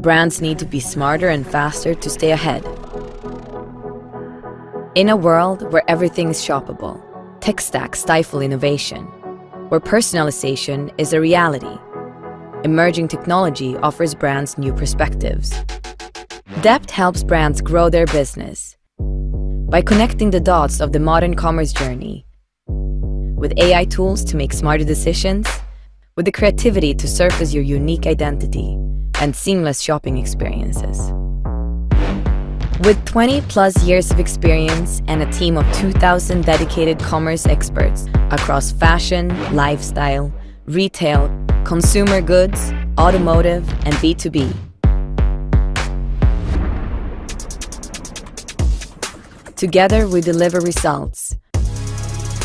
Brands need to be smarter and faster to stay ahead. In a world where everything's shoppable, tech stacks stifle innovation. Where personalization is a reality, emerging technology offers brands new perspectives. DEPT helps brands grow their business by connecting the dots of the modern commerce journey, with AI tools to make smarter decisions, with the creativity to surface your unique identity, and seamless shopping experiences. With 20+ years of experience and a team of 2,000 dedicated commerce experts across fashion, lifestyle, retail, consumer goods, automotive, and B2B. Together we deliver results,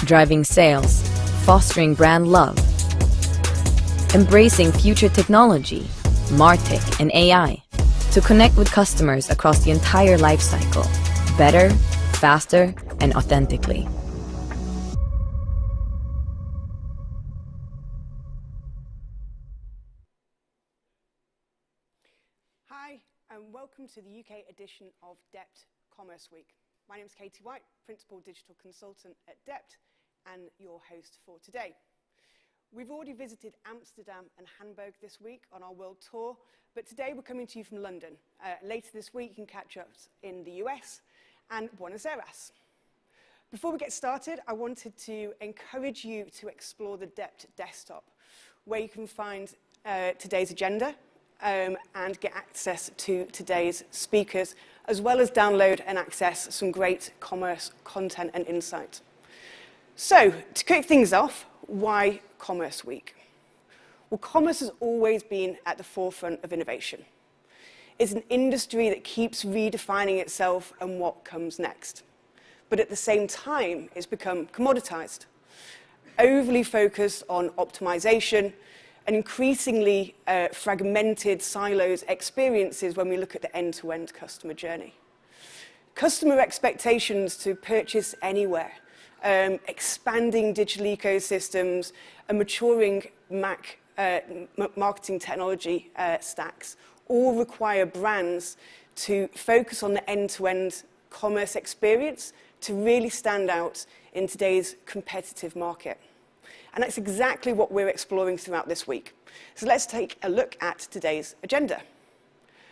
driving sales, fostering brand love, embracing future technology, MarTech, and AI to connect with customers across the entire life cycle, better, faster, and authentically. Hi, and welcome to the UK edition of DEPT Commerce Week. My name is Katie White, Principal Digital Consultant at DEPT, and your host for today. We've already visited Amsterdam and Hamburg this week on our world tour, but today we're coming to you from London. Later this week, you can catch us in the US and Buenos Aires. Before we get started, I wanted to encourage you to explore the DEPT desktop, where you can find today's agenda and get access to today's speakers, as well as download and access some great commerce content and insight. So, to kick things off, why Commerce Week? Well, commerce has always been at the forefront of innovation. It's an industry that keeps redefining itself and what comes next. But at the same time, it's become commoditized, overly focused on optimization, and increasingly fragmented silos experiences when we look at the end-to-end customer journey. Customer expectations to purchase anywhere, expanding digital ecosystems, and maturing marketing technology stacks all require brands to focus on the end-to-end commerce experience to really stand out in today's competitive market. And that's exactly what we're exploring throughout this week. So let's take a look at today's agenda.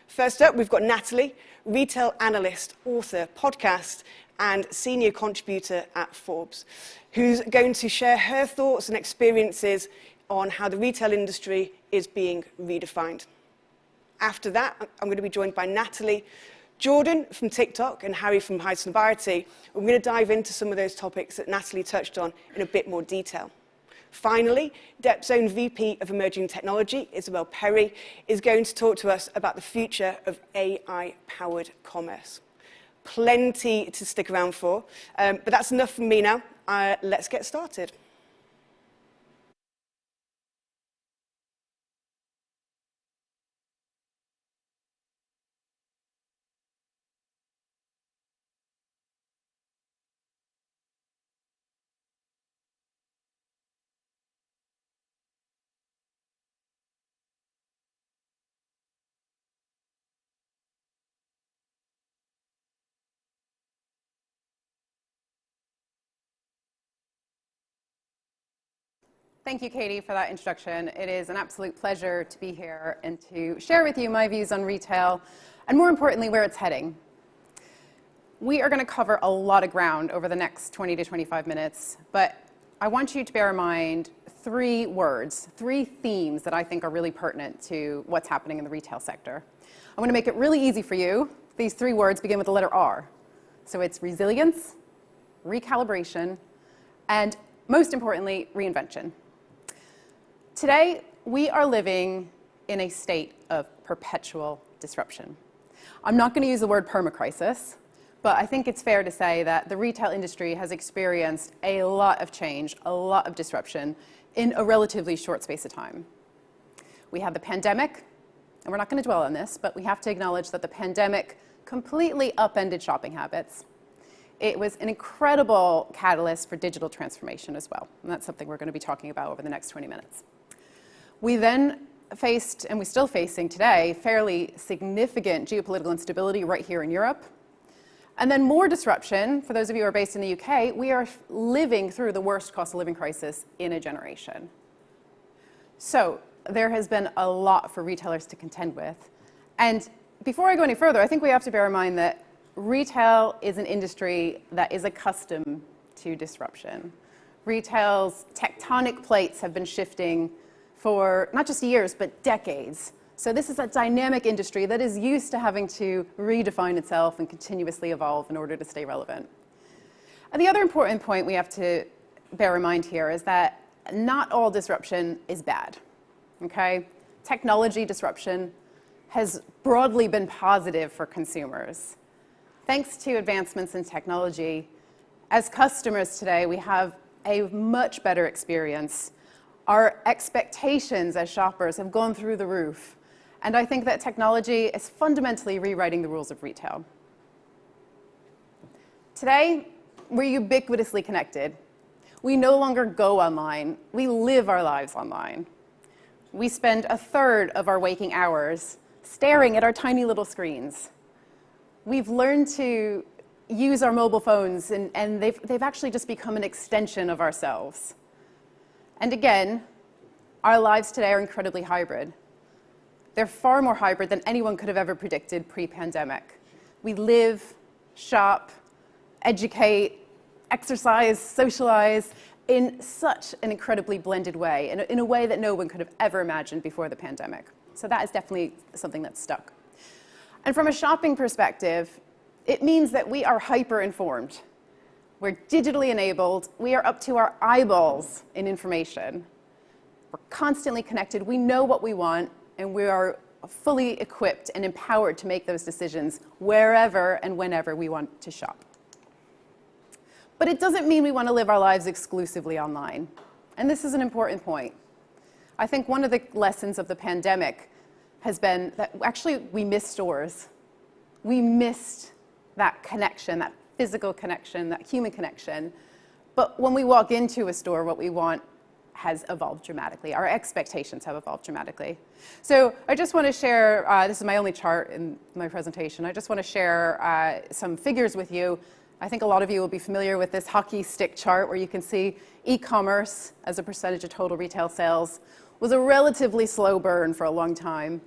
First up, we've got Natalie, retail analyst, author, podcast, and senior contributor at Forbes, who's going to share her thoughts and experiences on how the retail industry is being redefined. After that, I'm going to be joined by Natalie, Jordan from TikTok, and Harry from Highsnobiety. We're going to dive into some of those topics that Natalie touched on in a bit more detail. Finally, DEPT's own VP of Emerging Technology, Isabel Perry, is going to talk to us about the future of AI-powered commerce. Plenty to stick around for, but that's enough from me now. Let's get started. Thank you, Katie, for that introduction. It is an absolute pleasure to be here and to share with you my views on retail, and more importantly, where it's heading. We are going to cover a lot of ground over the next 20 to 25 minutes, but I want you to bear in mind three words, three themes that I think are really pertinent to what's happening in the retail sector. I'm going to make it really easy for you. These three words begin with the letter R. So it's resilience, recalibration, and most importantly, reinvention. Today, we are living in a state of perpetual disruption. I'm not going to use the word permacrisis, but I think it's fair to say that the retail industry has experienced a lot of change, a lot of disruption in a relatively short space of time. We had the pandemic, and we're not going to dwell on this, but we have to acknowledge that the pandemic completely upended shopping habits. It was an incredible catalyst for digital transformation as well, and that's something we're going to be talking about over the next 20 minutes. We then faced, and we're still facing today, fairly significant geopolitical instability right here in Europe. And then more disruption, for those of you who are based in the UK, we are living through the worst cost of living crisis in a generation. So there has been a lot for retailers to contend with. And before I go any further, I think we have to bear in mind that retail is an industry that is accustomed to disruption. Retail's tectonic plates have been shifting for not just years, but decades. So this is a dynamic industry that is used to having to redefine itself and continuously evolve in order to stay relevant. And the other important point we have to bear in mind here is that not all disruption is bad, okay? Technology disruption has broadly been positive for consumers. Thanks to advancements in technology, as customers today, we have a much better experience. Our expectations as shoppers have gone through the roof. And I think that technology is fundamentally rewriting the rules of retail. Today, we're ubiquitously connected. We no longer go online. We live our lives online. We spend a third of our waking hours staring at our tiny little screens. We've learned to use our mobile phones, and they've actually just become an extension of ourselves. And again, our lives today are incredibly hybrid. They're far more hybrid than anyone could have ever predicted pre-pandemic. We live, shop, educate, exercise, socialize in such an incredibly blended way, in a way that no one could have ever imagined before the pandemic. So that is definitely something that's stuck. And from a shopping perspective, it means that we are hyper-informed. We're digitally enabled. We are up to our eyeballs in information. We're constantly connected. We know what we want, and we are fully equipped and empowered to make those decisions wherever and whenever we want to shop. But it doesn't mean we want to live our lives exclusively online. And this is an important point. I think one of the lessons of the pandemic has been that actually we missed stores. We missed that connection, that physical connection, that human connection. But when we walk into a store, what we want has evolved dramatically. Our expectations have evolved dramatically. So I just want to share, this is my only chart in my presentation, I just want to share some figures with you. I think a lot of you will be familiar with this hockey stick chart where you can see e-commerce as a percentage of total retail sales was a relatively slow burn for a long time.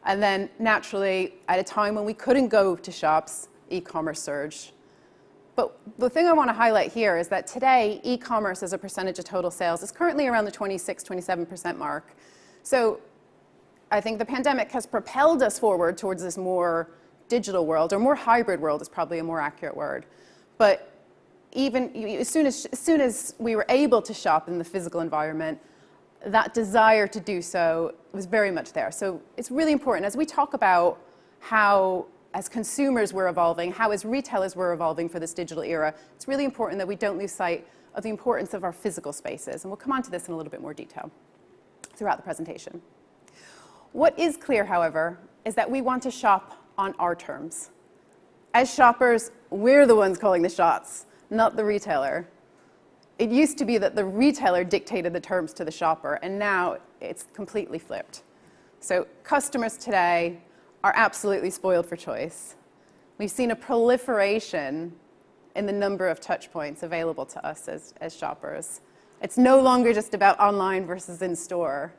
And then naturally, at a time when we couldn't go to shops, e-commerce surged. But the thing I want to highlight here is that today, e-commerce as a percentage of total sales is currently around the 26-27% mark. So I think the pandemic has propelled us forward towards this more digital world, or more hybrid world is probably a more accurate word. But even as soon as we were able to shop in the physical environment, that desire to do so was very much there. So it's really important as we talk about how as consumers we're evolving, how as retailers we're evolving for this digital era, it's really important that we don't lose sight of the importance of our physical spaces. And we'll come on to this in a little bit more detail throughout the presentation. What is clear, however, is that we want to shop on our terms. As shoppers, we're the ones calling the shots, not the retailer. It used to be that the retailer dictated the terms to the shopper, and now it's completely flipped. So customers today are absolutely spoiled for choice. We've seen a proliferation in the number of touch points available to us as shoppers. It's no longer just about online versus in store.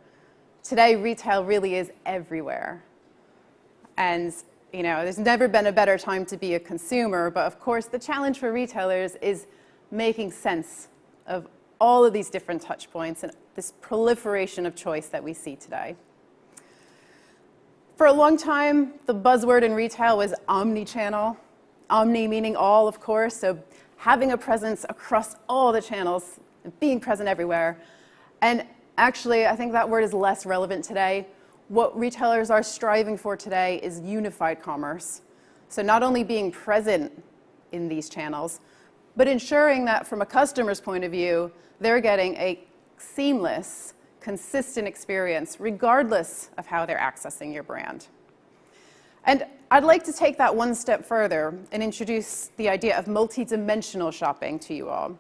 Today, retail really is everywhere. And there's never been a better time to be a consumer, but of course, the challenge for retailers is making sense of all of these different touch points and this proliferation of choice that we see today. For a long time, the buzzword in retail was omni-channel. Omni meaning all, of course, so having a presence across all the channels, being present everywhere. And actually, I think that word is less relevant today. What retailers are striving for today is unified commerce. So not only being present in these channels, but ensuring that from a customer's point of view, they're getting a seamless, consistent experience regardless of how they're accessing your brand. And I'd like to take that one step further and introduce the idea of multi-dimensional shopping to you all.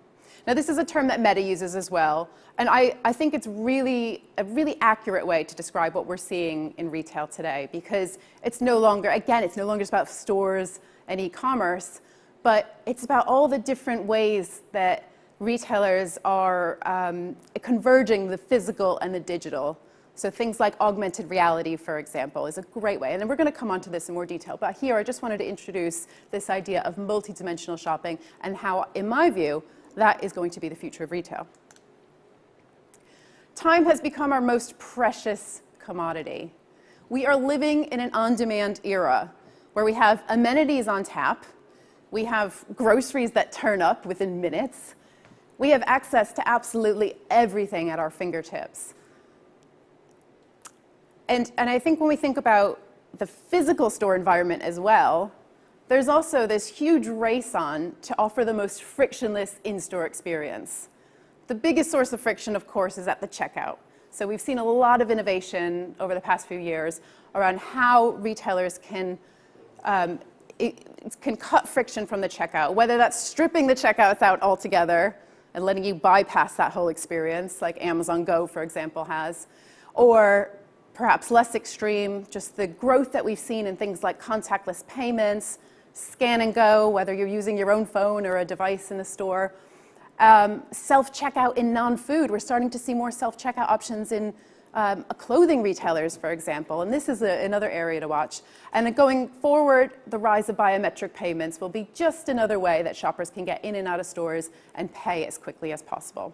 Now, this is a term that Meta uses as well, and I think it's really a really accurate way to describe what we're seeing in retail today, because it's no longer, again, it's no longer just about stores and e-commerce, but it's about all the different ways that retailers are converging the physical and the digital. So things like augmented reality, for example, is a great way. And then we're going to come on to this in more detail. But here, I just wanted to introduce this idea of multidimensional shopping and how, in my view, that is going to be the future of retail. Time has become our most precious commodity. We are living in an on-demand era where we have amenities on tap, we have groceries that turn up within minutes, we have access to absolutely everything at our fingertips. And I think when we think about the physical store environment as well, there's also this huge race on to offer the most frictionless in-store experience. The biggest source of friction, of course, is at the checkout. So we've seen a lot of innovation over the past few years around how retailers can cut friction from the checkout, whether that's stripping the checkouts out altogether and letting you bypass that whole experience, like Amazon Go, for example, has, or perhaps less extreme, just the growth that we've seen in things like contactless payments, scan and go, whether you're using your own phone or a device in the store. Self-checkout in non-food. We're starting to see more self-checkout options in clothing retailers, for example, and this is another area to watch. And then going forward, the rise of biometric payments will be just another way that shoppers can get in and out of stores and pay as quickly as possible.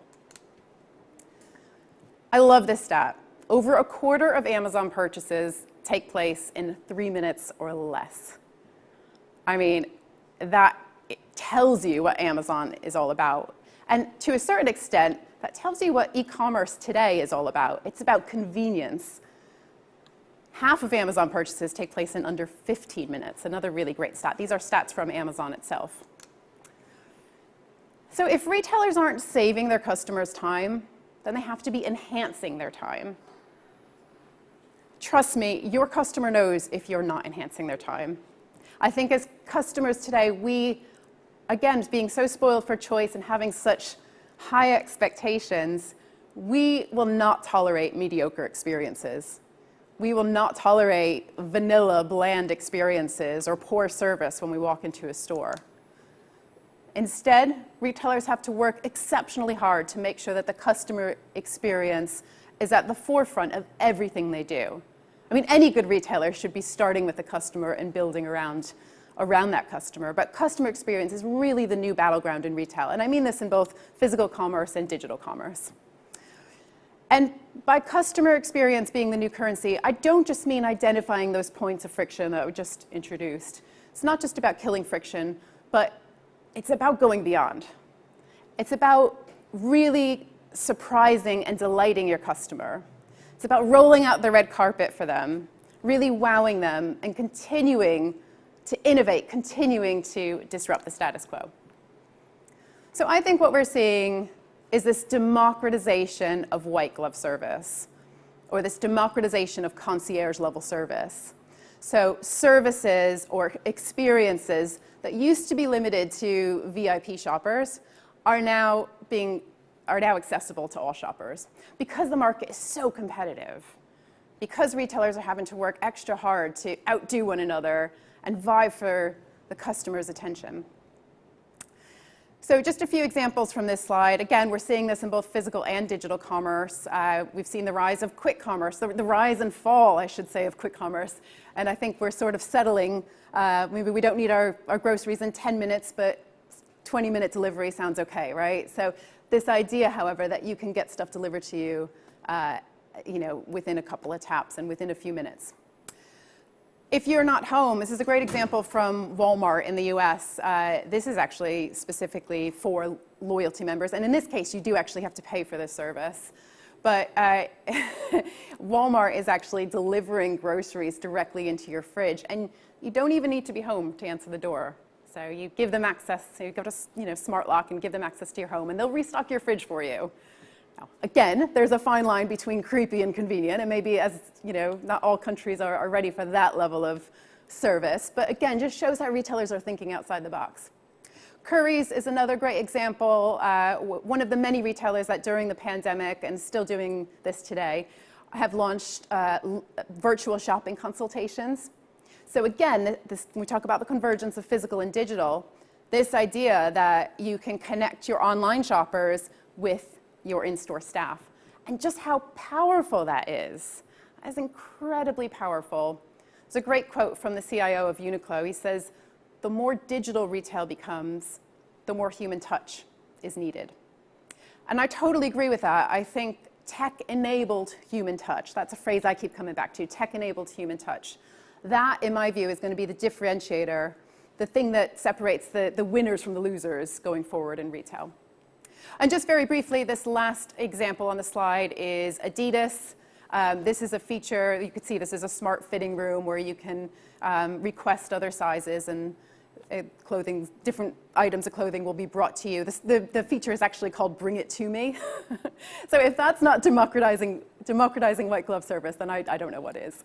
I love this stat. Over a quarter of Amazon purchases take place in 3 minutes or less. I mean, that tells you what Amazon is all about. And to a certain extent, that tells you what e-commerce today is all about. It's about convenience. Half of Amazon purchases take place in under 15 minutes, another really great stat. These are stats from Amazon itself. So if retailers aren't saving their customers' time, then they have to be enhancing their time. Trust me, your customer knows if you're not enhancing their time. I think as customers today, we, again, being so spoiled for choice and having such high expectations, we will not tolerate mediocre experiences. We will not tolerate vanilla, bland experiences or poor service when we walk into a store. Instead, retailers have to work exceptionally hard to make sure that the customer experience is at the forefront of everything they do. I mean, any good retailer should be starting with the customer and building around that customer. But customer experience is really the new battleground in retail. And I mean this in both physical commerce and digital commerce. And by customer experience being the new currency, I don't just mean identifying those points of friction that I just introduced. It's not just about killing friction, but it's about going beyond. It's about really surprising and delighting your customer. It's about rolling out the red carpet for them, really wowing them, and continuing to innovate, continuing to disrupt the status quo. So I think what we're seeing is this democratization of white glove service, or this democratization of concierge level service. So services or experiences that used to be limited to VIP shoppers are now accessible to all shoppers because the market is so competitive, because retailers are having to work extra hard to outdo one another and vie for the customer's attention. So just a few examples from this slide. Again, we're seeing this in both physical and digital commerce. We've seen the rise of quick commerce, the rise and fall, I should say, of quick commerce. And I think we're sort of settling. Maybe we don't need our groceries in 10 minutes, but 20-minute delivery sounds okay, right? So this idea, however, that you can get stuff delivered to you, within a couple of taps and within a few minutes. If you're not home, this is a great example from Walmart in the US. This is actually specifically for loyalty members. And in this case, you do actually have to pay for this service. But Walmart is actually delivering groceries directly into your fridge. And you don't even need to be home to answer the door. So you give them access, so you go to Smart Lock and give them access to your home, and they'll restock your fridge for you. Now, again, there's a fine line between creepy and convenient, and maybe not all countries are ready for that level of service. But again, just shows how retailers are thinking outside the box. Currys is another great example, one of the many retailers that during the pandemic, and still doing this today, have launched virtual shopping consultations. So again, when we talk about the convergence of physical and digital, this idea that you can connect your online shoppers with your in-store staff, and just how powerful that is incredibly powerful. There's a great quote from the CIO of Uniqlo. He says, "The more digital retail becomes, the more human touch is needed." And I totally agree with that. I think tech-enabled human touch, that's a phrase I keep coming back to, tech-enabled human touch. That, in my view, is going to be the differentiator, the thing that separates the winners from the losers going forward in retail. And just very briefly, this last example on the slide is Adidas. This is a feature, you can see this is a smart fitting room where you can request other sizes, and different items of clothing will be brought to you. The feature is actually called Bring It To Me. So if that's not democratizing white glove service, then I don't know what is.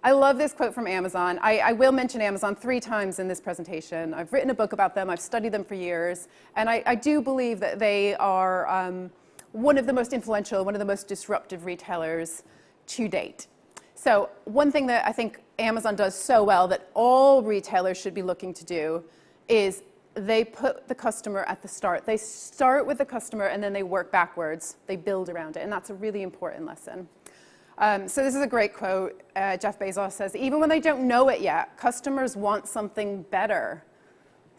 I love this quote from Amazon. I will mention Amazon 3 times in this presentation. I've written a book about them. I've studied them for years. And I do believe that they are one of the most influential, one of the most disruptive retailers to date. So one thing that I think Amazon does so well that all retailers should be looking to do is they put the customer at the start. They start with the customer and then they work backwards. They build around it. And that's a really important lesson. So this is a great quote. Jeff Bezos says, "Even when they don't know it yet, customers want something better."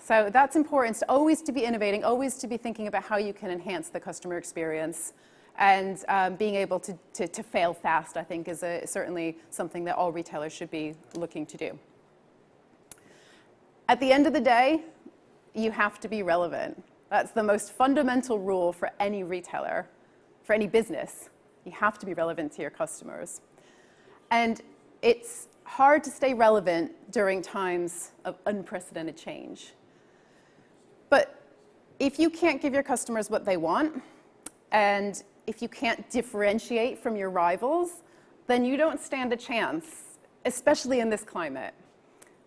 So that's important, to always to be innovating, always to be thinking about how you can enhance the customer experience. And being able to fail fast, I think, is certainly something that all retailers should be looking to do. At the end of the day, you have to be relevant. That's the most fundamental rule for any retailer, for any business. You have to be relevant to your customers. And it's hard to stay relevant during times of unprecedented change. But if you can't give your customers what they want, and if you can't differentiate from your rivals, then you don't stand a chance, especially in this climate.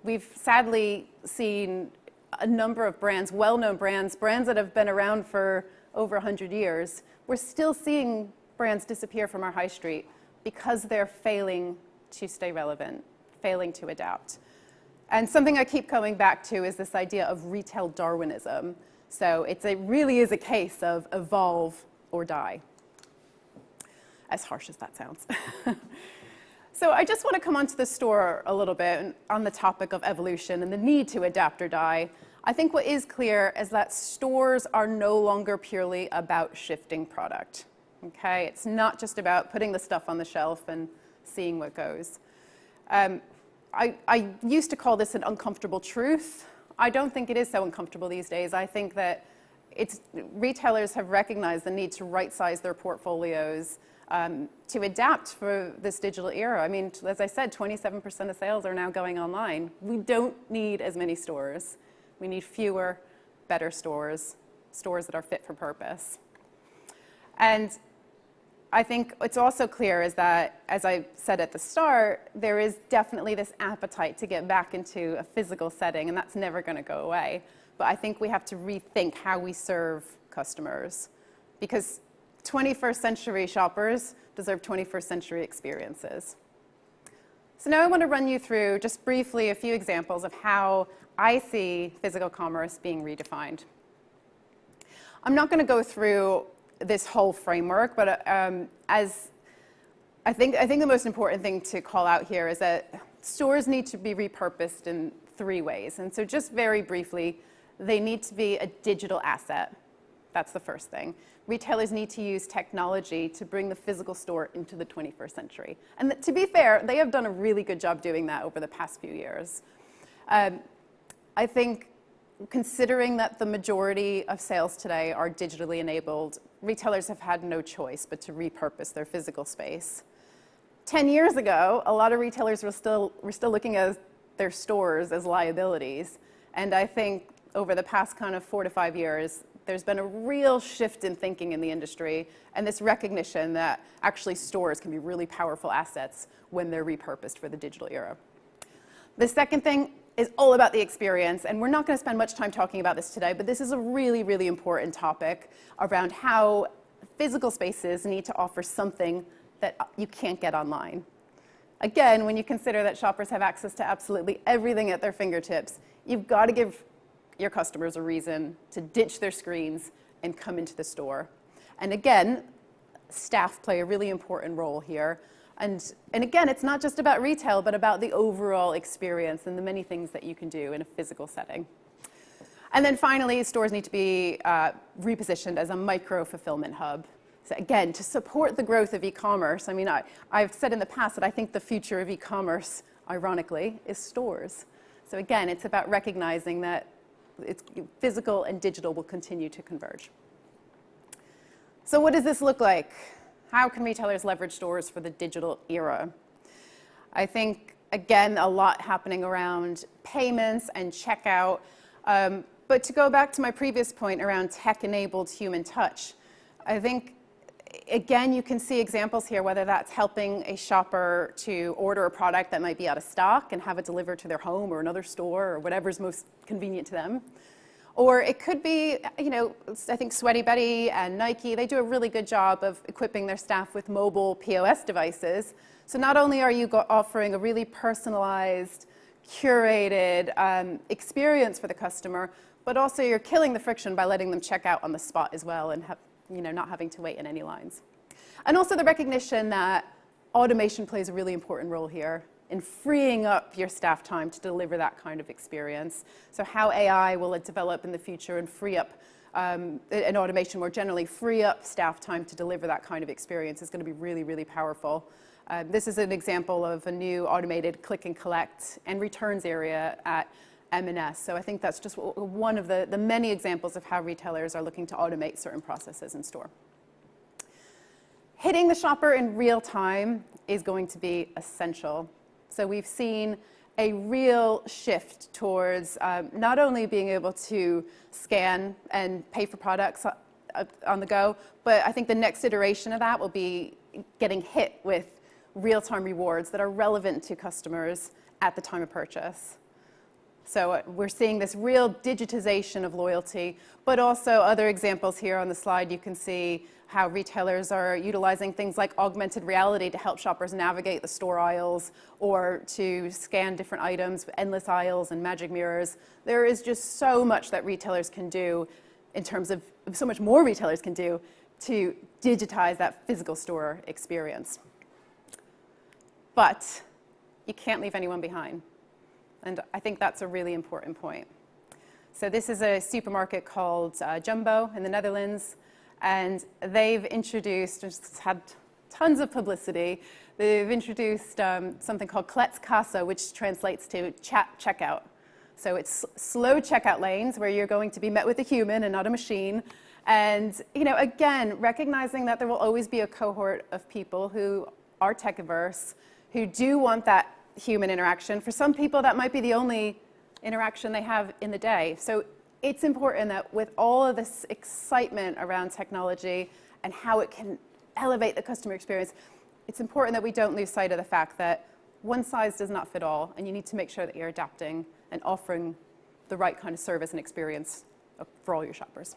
We've sadly seen a number of brands, well-known brands that have been around for over 100 years. We're still seeing brands disappear from our high street because they're failing to stay relevant, failing to adapt. And something I keep coming back to is this idea of retail Darwinism. So it really is a case of evolve or die, as harsh as that sounds. So I just want to come onto the store a little bit on the topic of evolution and the need to adapt or die. I think what is clear is that stores are no longer purely about shifting product. Okay, it's not just about putting the stuff on the shelf and seeing what goes. I used to call this an uncomfortable truth. I don't think it is so uncomfortable these days. I think that retailers have recognized the need to right-size their portfolios to adapt for this digital era. I mean, as I said, 27% of sales are now going online. We don't need as many stores. We need fewer, better stores that are fit for purpose. And I think what's also clear is that, as I said at the start, there is definitely this appetite to get back into a physical setting, and that's never going to go away. But I think we have to rethink how we serve customers, because 21st century shoppers deserve 21st century experiences. So now I want to run you through, just briefly, a few examples of how I see physical commerce being redefined. I'm not going to go through this whole framework, but as I think the most important thing to call out here is that stores need to be repurposed in 3 ways. And so just very briefly, they need to be a digital asset. That's the first thing. Retailers need to use technology to bring the physical store into the 21st century. And to be fair, they have done a really good job doing that over the past few years. I think considering that the majority of sales today are digitally enabled, retailers have had no choice but to repurpose their physical space. 10 years ago, a lot of retailers were still looking at their stores as liabilities. And I think over the past kind of 4 to 5 years, there's been a real shift in thinking in the industry and this recognition that actually stores can be really powerful assets when they're repurposed for the digital era. The second thing, is all about the experience, and we're not going to spend much time talking about this today, but this is a really, really important topic around how physical spaces need to offer something that you can't get online. Again, when you consider that shoppers have access to absolutely everything at their fingertips, you've got to give your customers a reason to ditch their screens and come into the store. And again, staff play a really important role here. And again, it's not just about retail, but about the overall experience and the many things that you can do in a physical setting. And then finally, stores need to be repositioned as a micro-fulfillment hub. So again, to support the growth of e-commerce, I mean, I've said in the past that I think the future of e-commerce, ironically, is stores. So again, it's about recognizing that physical and digital will continue to converge. So what does this look like? How can retailers leverage stores for the digital era? I think, again, a lot happening around payments and checkout. But to go back to my previous point around tech-enabled human touch, I think, again, you can see examples here, whether that's helping a shopper to order a product that might be out of stock and have it delivered to their home or another store or whatever's most convenient to them. Or it could be, you know, I think Sweaty Betty and Nike, they do a really good job of equipping their staff with mobile POS devices. So not only are you offering a really personalized, curated experience for the customer, but also you're killing the friction by letting them check out on the spot as well and not having to wait in any lines. And also the recognition that automation plays a really important role here in freeing up your staff time to deliver that kind of experience. So how AI will develop in the future and free up, and automation more generally, free up staff time to deliver that kind of experience is going to be really, really powerful. This is an example of a new automated click and collect and returns area at M&S. So I think that's just one of the many examples of how retailers are looking to automate certain processes in store. Hitting the shopper in real time is going to be essential. So we've seen a real shift towards not only being able to scan and pay for products on the go, but I think the next iteration of that will be getting hit with real-time rewards that are relevant to customers at the time of purchase. So we're seeing this real digitization of loyalty, but also other examples here on the slide. You can see how retailers are utilizing things like augmented reality to help shoppers navigate the store aisles or to scan different items, endless aisles and magic mirrors. There is just so much that retailers can do in terms of, so much more retailers can do to digitize that physical store experience. But you can't leave anyone behind. And I think that's a really important point. So this is a supermarket called Jumbo in the Netherlands. And they've introduced, just had tons of publicity, they've introduced something called Kletskassa, which translates to chat checkout. So it's slow checkout lanes where you're going to be met with a human and not a machine. And again, recognizing that there will always be a cohort of people who are tech averse, who do want that human interaction. For some people, that might be the only interaction they have in the day. So it's important that with all of this excitement around technology and how it can elevate the customer experience, it's important that we don't lose sight of the fact that one size does not fit all, and you need to make sure that you're adapting and offering the right kind of service and experience for all your shoppers.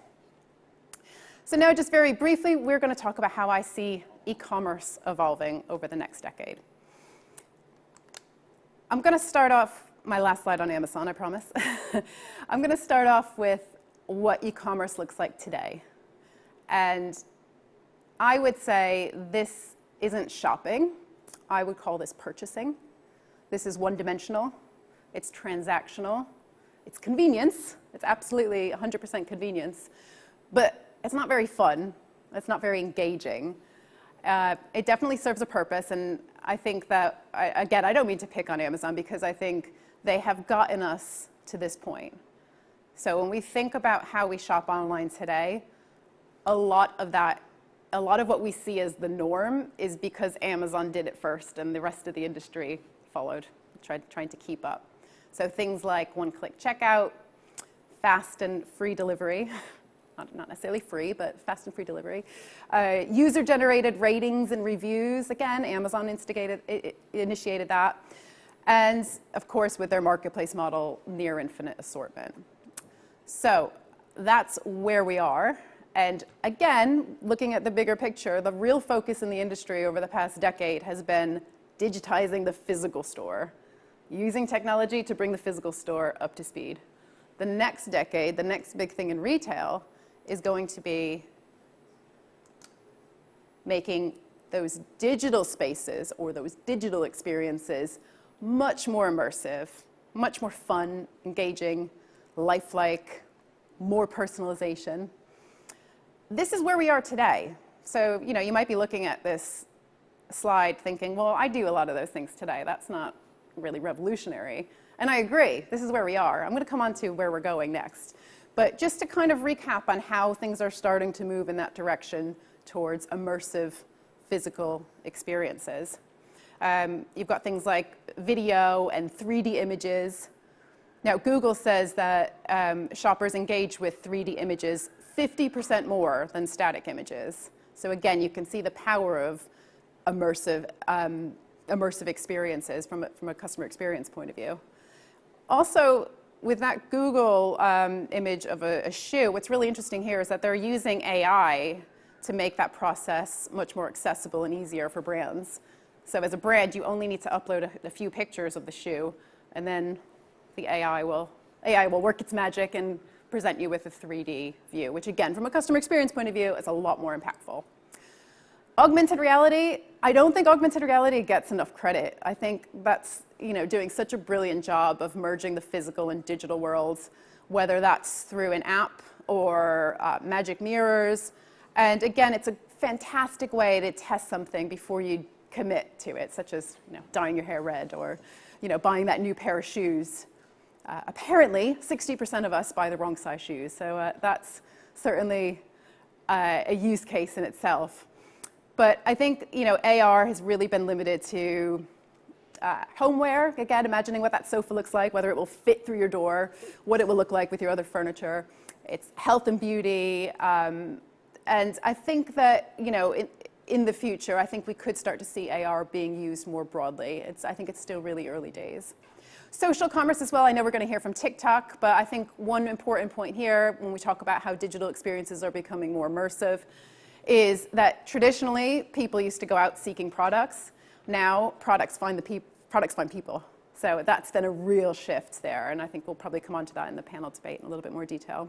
So now, just very briefly, we're going to talk about how I see e-commerce evolving over the next decade. I'm going to start off my last slide on Amazon, I promise. I'm going to start off with what e-commerce looks like today. And I would say this isn't shopping. I would call this purchasing. This is one-dimensional. It's transactional. It's convenience. It's absolutely 100% convenience. But it's not very fun. It's not very engaging. It definitely serves a purpose. And I think that, again, I don't mean to pick on Amazon because I think they have gotten us to this point. So when we think about how we shop online today, a lot of what we see as the norm is because Amazon did it first and the rest of the industry followed, trying to keep up. So things like one-click checkout, fast and free delivery, not necessarily free, but fast and free delivery, user-generated ratings and reviews. Again, Amazon initiated that. And of course, with their marketplace model, near infinite assortment. So that's where we are. And again, looking at the bigger picture, the real focus in the industry over the past decade has been digitizing the physical store, using technology to bring the physical store up to speed. The next decade, the next big thing in retail is going to be making those digital spaces or those digital experiences much more immersive, much more fun, engaging, lifelike, more personalization. This is where we are today. So, you might be looking at this slide thinking, well, I do a lot of those things today. That's not really revolutionary. And I agree. This is where we are. I'm going to come on to where we're going next. But just to kind of recap on how things are starting to move in that direction towards immersive physical experiences. You've got things like video and 3D images. Now, Google says that shoppers engage with 3D images 50% more than static images. So again, you can see the power of immersive experiences from a customer experience point of view. Also, with that Google image of a shoe, what's really interesting here is that they're using AI to make that process much more accessible and easier for brands. So as a brand, you only need to upload a few pictures of the shoe, and then the AI will work its magic and present you with a 3D view, which again, from a customer experience point of view, is a lot more impactful. Augmented reality, I don't think augmented reality gets enough credit. I think that's doing such a brilliant job of merging the physical and digital worlds, whether that's through an app or magic mirrors. And again, it's a fantastic way to test something before you commit to it, such as dyeing your hair red or buying that new pair of shoes. Apparently, 60% of us buy the wrong size shoes, so that's certainly a use case in itself. But I think AR has really been limited to homeware. Again, imagining what that sofa looks like, whether it will fit through your door, what it will look like with your other furniture. It's health and beauty. And I think that, in the future, I think we could start to see AR being used more broadly. I think it's still really early days. Social commerce as well. I know we're going to hear from TikTok, but I think one important point here when we talk about how digital experiences are becoming more immersive is that traditionally people used to go out seeking products. Now products find people. So that's been a real shift there, and I think we'll probably come on to that in the panel debate in a little bit more detail.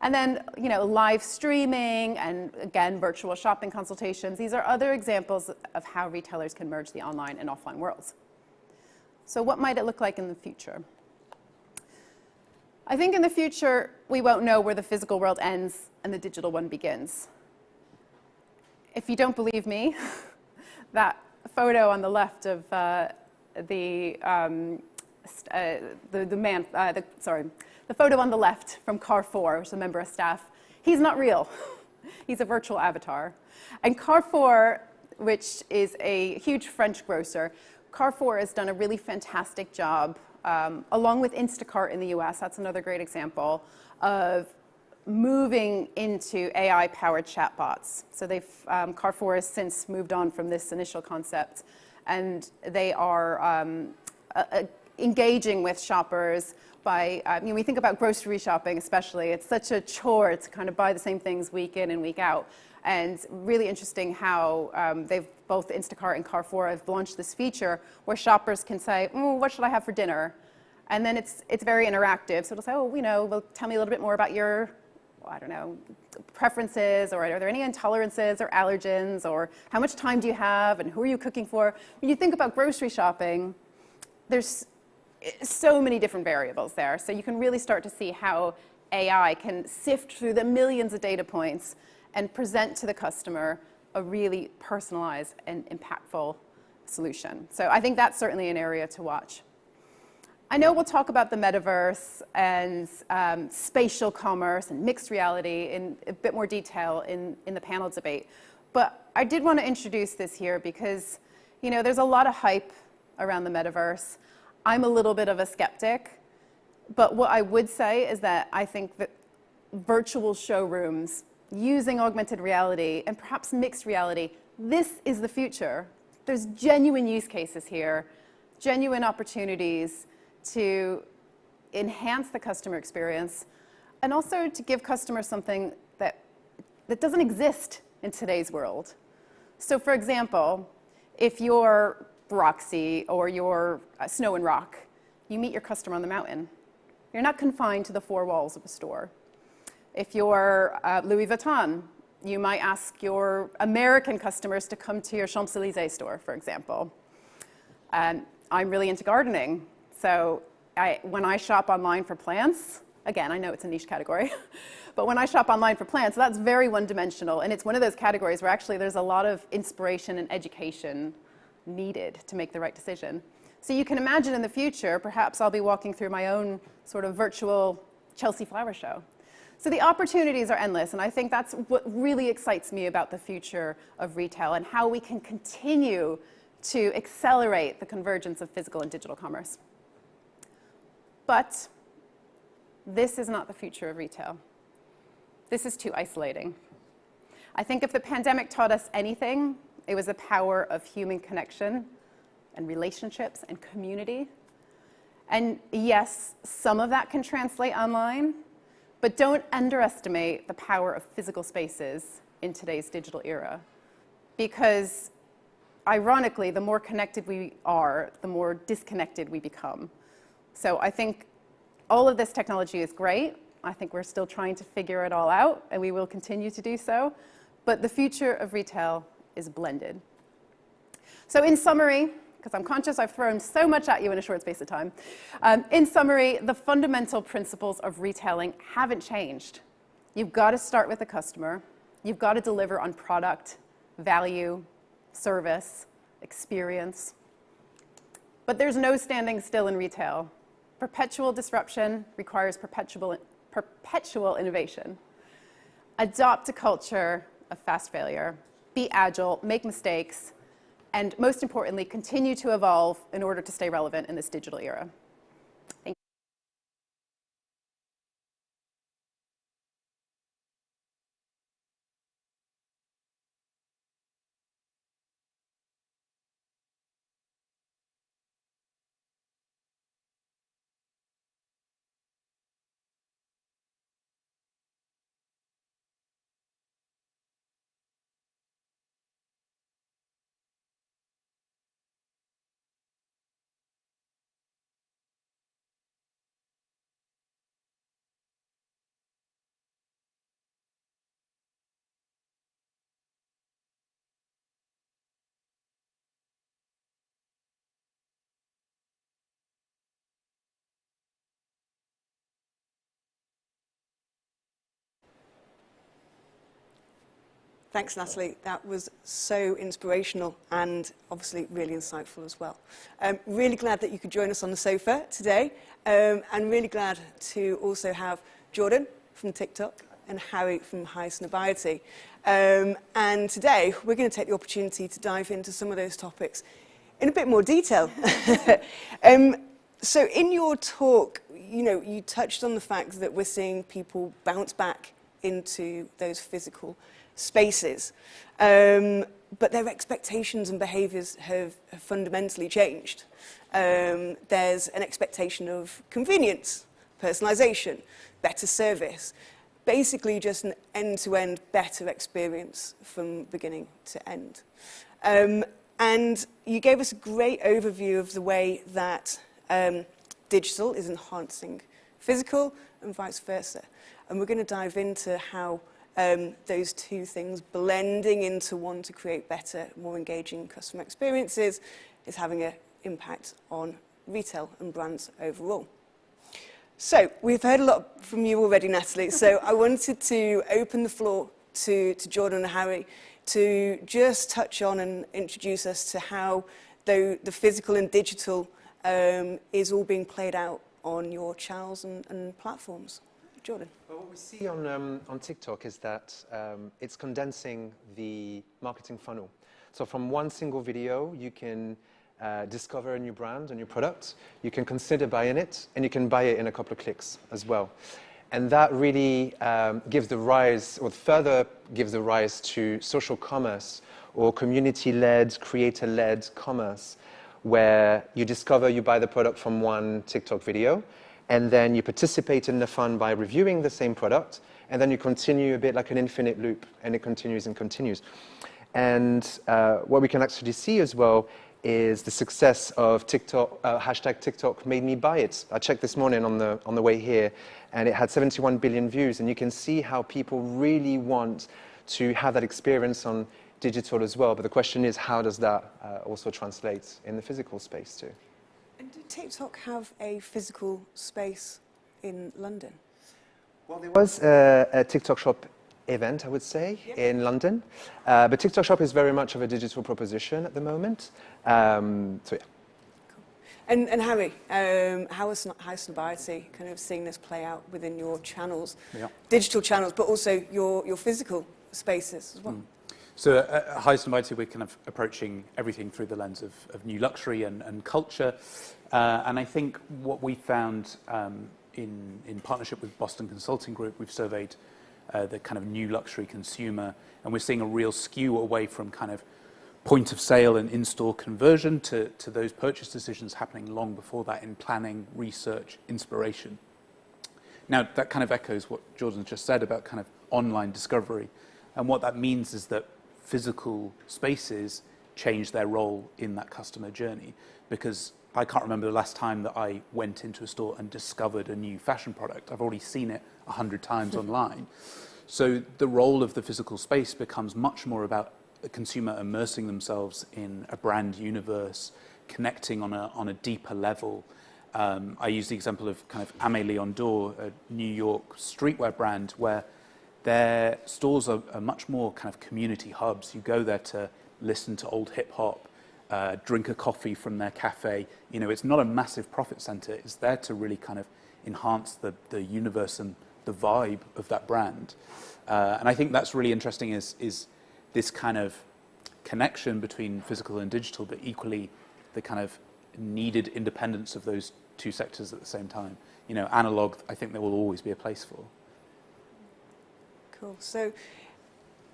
And then, live streaming and, again, virtual shopping consultations. These are other examples of how retailers can merge the online and offline worlds. So what might it look like in the future? I think in the future, we won't know where the physical world ends and the digital one begins. If you don't believe me, that photo on the left of the photo on the left from Carrefour, which is a member of staff, he's not real. He's a virtual avatar. And Carrefour, which is a huge French grocer, Carrefour has done a really fantastic job, along with Instacart in the US, that's another great example, of moving into AI-powered chatbots. So Carrefour has since moved on from this initial concept, and they are engaging with shoppers by, we think about grocery shopping especially, it's such a chore to kind of buy the same things week in and week out. And really interesting how both Instacart and Carrefour have launched this feature where shoppers can say, what should I have for dinner? And then it's very interactive. So it'll say, well, tell me a little bit more about your, preferences, or are there any intolerances or allergens, or how much time do you have, and who are you cooking for? When you think about grocery shopping, there's so many different variables there. So you can really start to see how AI can sift through the millions of data points and present to the customer a really personalized and impactful solution. So I think that's certainly an area to watch. I know we'll talk about the metaverse and spatial commerce and mixed reality in a bit more detail in the panel debate. But I did want to introduce this here because, there's a lot of hype around the metaverse. I'm a little bit of a skeptic. But what I would say is that I think that virtual showrooms using augmented reality and perhaps mixed reality, this is the future. There's genuine use cases here genuine opportunities to enhance the customer experience and also to give customers something that doesn't exist in today's world. So for example, if you're Roxy or you're Snow and Rock, you meet your customer on the mountain. You're not confined to the four walls of a store. If you're Louis Vuitton, you might ask your American customers to come to your Champs-Élysées store, for example. I'm really into gardening, so when I shop online for plants, again, I know it's a niche category, but when I shop online for plants, that's very one-dimensional, and it's one of those categories where actually there's a lot of inspiration and education needed to make the right decision. So you can imagine in the future, perhaps I'll be walking through my own sort of virtual Chelsea flower show. So the opportunities are endless, and I think that's what really excites me about the future of retail and how we can continue to accelerate the convergence of physical and digital commerce. But this is not the future of retail. This is too isolating. I think if the pandemic taught us anything, it was the power of human connection and relationships and community. And yes, some of that can translate online, but don't underestimate the power of physical spaces in today's digital era. Because ironically, the more connected we are, the more disconnected we become. So I think all of this technology is great. I think we're still trying to figure it all out, and we will continue to do so. But the future of retail is blended. So in summary, because I'm conscious I've thrown so much at you in a short space of time. In summary, the fundamental principles of retailing haven't changed. You've got to start with the customer. You've got to deliver on product, value, service, experience. But there's no standing still in retail. Perpetual disruption requires perpetual innovation. Adopt a culture of fast failure. Be agile, make mistakes, and most importantly, continue to evolve in order to stay relevant in this digital era. Thank you. Thanks, Natalie. That was so inspirational and obviously really insightful as well. Really glad that you could join us on the sofa today, and really glad to also have Jordan from TikTok and Harry from High Snobiety. And today we're going to take the opportunity to dive into some of those topics in a bit more detail. So in your talk, you touched on the fact that we're seeing people bounce back into those physical spaces, but their expectations and behaviours have fundamentally changed. There's an expectation of convenience, personalisation, better service, basically just an end-to-end better experience from beginning to end. And you gave us a great overview of the way that digital is enhancing physical and vice versa. And we're going to dive into how those two things blending into one to create better, more engaging customer experiences is having an impact on retail and brands overall. So we've heard a lot from you already, Natalie, so I wanted to open the floor to Jordan and Harry to just touch on and introduce us to how the physical and digital is all being played out on your channels and platforms. Jordan. Well, what we see on TikTok is that it's condensing the marketing funnel. So from one single video, you can discover a new brand, a new product. You can consider buying it, and you can buy it in a couple of clicks as well. And that really gives the rise, or further gives the rise to social commerce or community-led, creator-led commerce, where you discover you buy the product from one TikTok video, and then you participate in the fun by reviewing the same product, and then you continue a bit like an infinite loop, and it continues and continues. And what we can actually see as well is the success of TikTok, hashtag TikTok made me buy it. I checked this morning on the way here, and it had 71 billion views, and you can see how people really want to have that experience on digital as well. But the question is, how does that also translate in the physical space too? And did TikTok have a physical space in London? Well, there was a TikTok Shop event, I would say, in London. But TikTok Shop is very much of a digital proposition at the moment. So yeah. And Harry, how is Snobiety kind of seeing this play out within your channels, digital channels, but also your physical spaces as well? So at High Snobiety, we're kind of approaching everything through the lens of new luxury and culture. And I think what we found in partnership with Boston Consulting Group, we've surveyed the kind of new luxury consumer, and we're seeing a real skew away from kind of point of sale and in-store conversion to those purchase decisions happening long before that in planning, research, inspiration. Now, that kind of echoes what Jordan just said about kind of online discovery. And what that means is that physical spaces change their role in that customer journey, because I can't remember the last time that I went into a store and discovered a new fashion product. I've already seen it 100 times online. So the role of the physical space becomes much more about the consumer immersing themselves in a brand universe, connecting on a deeper level. I use the example of kind of Aimé Leon Dore, a New York streetwear brand, where their stores are much more kind of community hubs. You go there to listen to old hip hop, drink a coffee from their cafe. You know, it's not a massive profit center. It's there to really kind of enhance the universe and the vibe of that brand. And I think that's really interesting is this kind of connection between physical and digital, but equally the kind of needed independence of those two sectors at the same time. You know, analog, I think there will always be a place for. Cool. So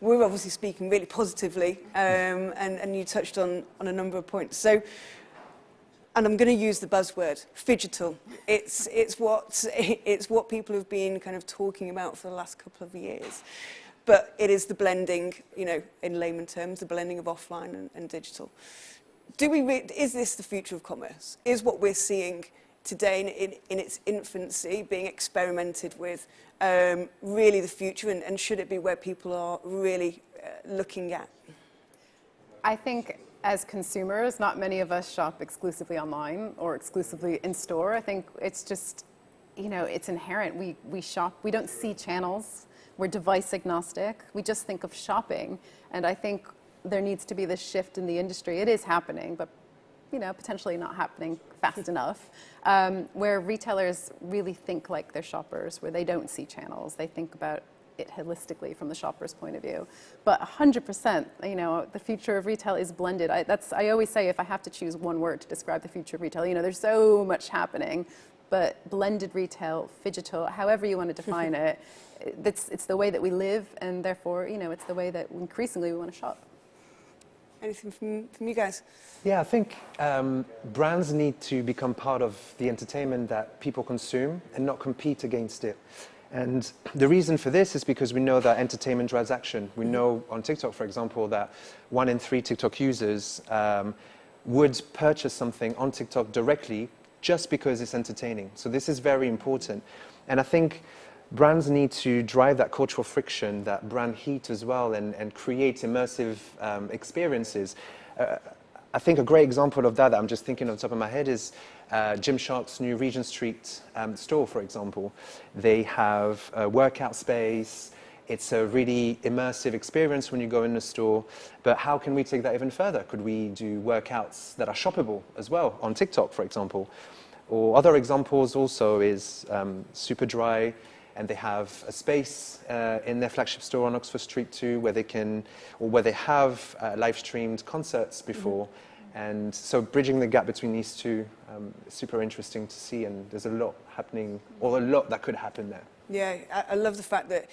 we're obviously speaking really positively, and you touched on a number of points. So, and I'm going to use the buzzword, phygital. It's what people have been kind of talking about for the last couple of years. But it is the blending, you know, in layman terms, the blending of offline and digital. Is this the future of commerce? Is what we're seeing today in its infancy being experimented with really the future, and should it be where people are really looking at? I think as consumers, not many of us shop exclusively online or exclusively in store. I think it's just, you know, it's inherent. We shop, we don't see channels. We're device agnostic. We just think of shopping. And I think there needs to be this shift in the industry. It is happening, but you know, potentially not happening fast enough, where retailers really think like their shoppers, where they don't see channels. They think about it holistically from the shopper's point of view. But 100%, you know, the future of retail is blended. I always say, if I have to choose one word to describe the future of retail, you know, there's so much happening, but blended retail, phygital, however you want to define it, it's the way that we live, and therefore, you know, it's the way that increasingly we want to shop. Anything from you guys? Yeah, I think brands need to become part of the entertainment that people consume and not compete against it. And the reason for this is because we know that entertainment drives action. We know on TikTok, for example, that 1 in 3 TikTok users would purchase something on TikTok directly just because it's entertaining. So this is very important. And I think brands need to drive that cultural friction, that brand heat as well, and create immersive experiences. I think a great example of that I'm just thinking on top of my head is Gymshark's new Regent Street store, for example. They have a workout space. It's a really immersive experience when you go in the store. But how can we take that even further? Could we do workouts that are shoppable as well on TikTok, for example? Or other examples also is Superdry, and they have a space in their flagship store on Oxford Street too, where they can, or where they have live streamed concerts before. And so bridging the gap between these two is super interesting to see, and there's a lot happening, or a lot that could happen there. Yeah, I love the fact that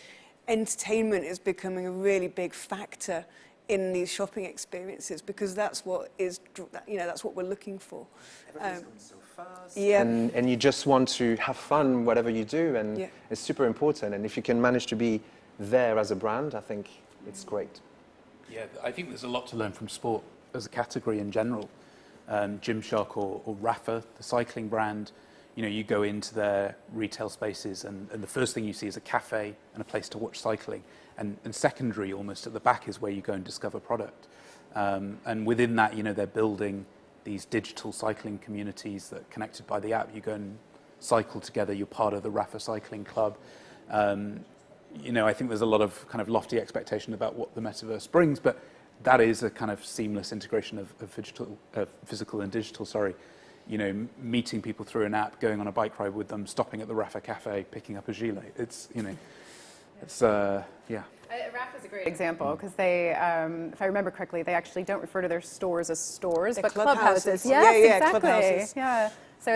entertainment is becoming a really big factor in these shopping experiences, because that's what is, that's what we're looking for. Everything's going so fast. Yeah. And you just want to have fun, whatever you do, and Yeah. it's super important. And if you can manage to be there as a brand, I think it's great. Yeah, I think there's a lot to learn from sport as a category in general. Gymshark or Rafa, the cycling brand, you go into their retail spaces and the first thing you see is a cafe and a place to watch cycling. And secondary, almost at the back, is where you go and discover product. And within that, they're building these digital cycling communities that are connected by the app. You go and cycle together. You're part of the Rafa Cycling Club. I think there's a lot of kind of lofty expectation about what the metaverse brings, but that is a kind of seamless integration of physical and digital, meeting people through an app, going on a bike ride with them, stopping at the Rafa Cafe, picking up a gilet. RAF is a great example because they, if I remember correctly, they actually don't refer to their stores as stores, but clubhouses. Yes, exactly. Clubhouses. Yeah. So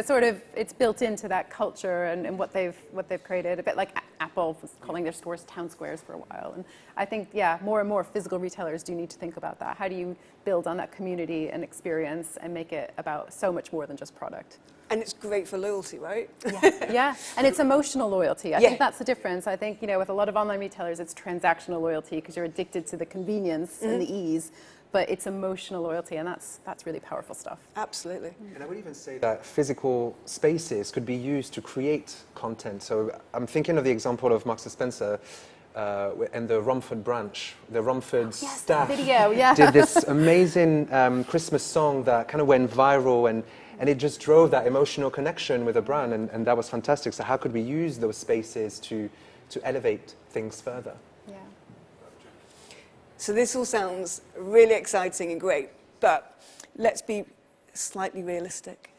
it's built into that culture and what they've created. A bit like Apple was calling their stores town squares for a while. And I think, more and more physical retailers do need to think about that. How do you build on that community and experience and make it about so much more than just product? And it's great for loyalty, right? Yeah, and it's emotional loyalty. I think that's the difference. I think, with a lot of online retailers, it's transactional loyalty because you're addicted to the convenience and the ease, but it's emotional loyalty, and that's really powerful stuff. Absolutely. And I would even say that physical spaces could be used to create content. So I'm thinking of the example of Marks & Spencer and the Romford branch. The Romford staff did this amazing Christmas song that kind of went viral, and it just drove that emotional connection with the brand, and that was fantastic. So how could we use those spaces to elevate things further? Yeah. So this all sounds really exciting and great, but let's be slightly realistic.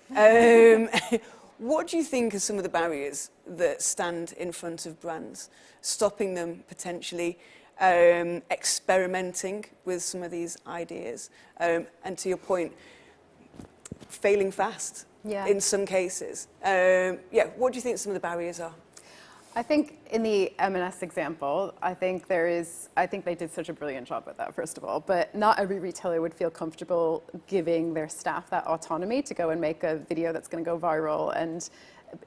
What do you think are some of the barriers that stand in front of brands, stopping them potentially experimenting with some of these ideas? And to your point, failing fast in some cases. What do you think some of the barriers are? I think in the M&S example, I think they did such a brilliant job with that, first of all, but not every retailer would feel comfortable giving their staff that autonomy to go and make a video that's going to go viral. And,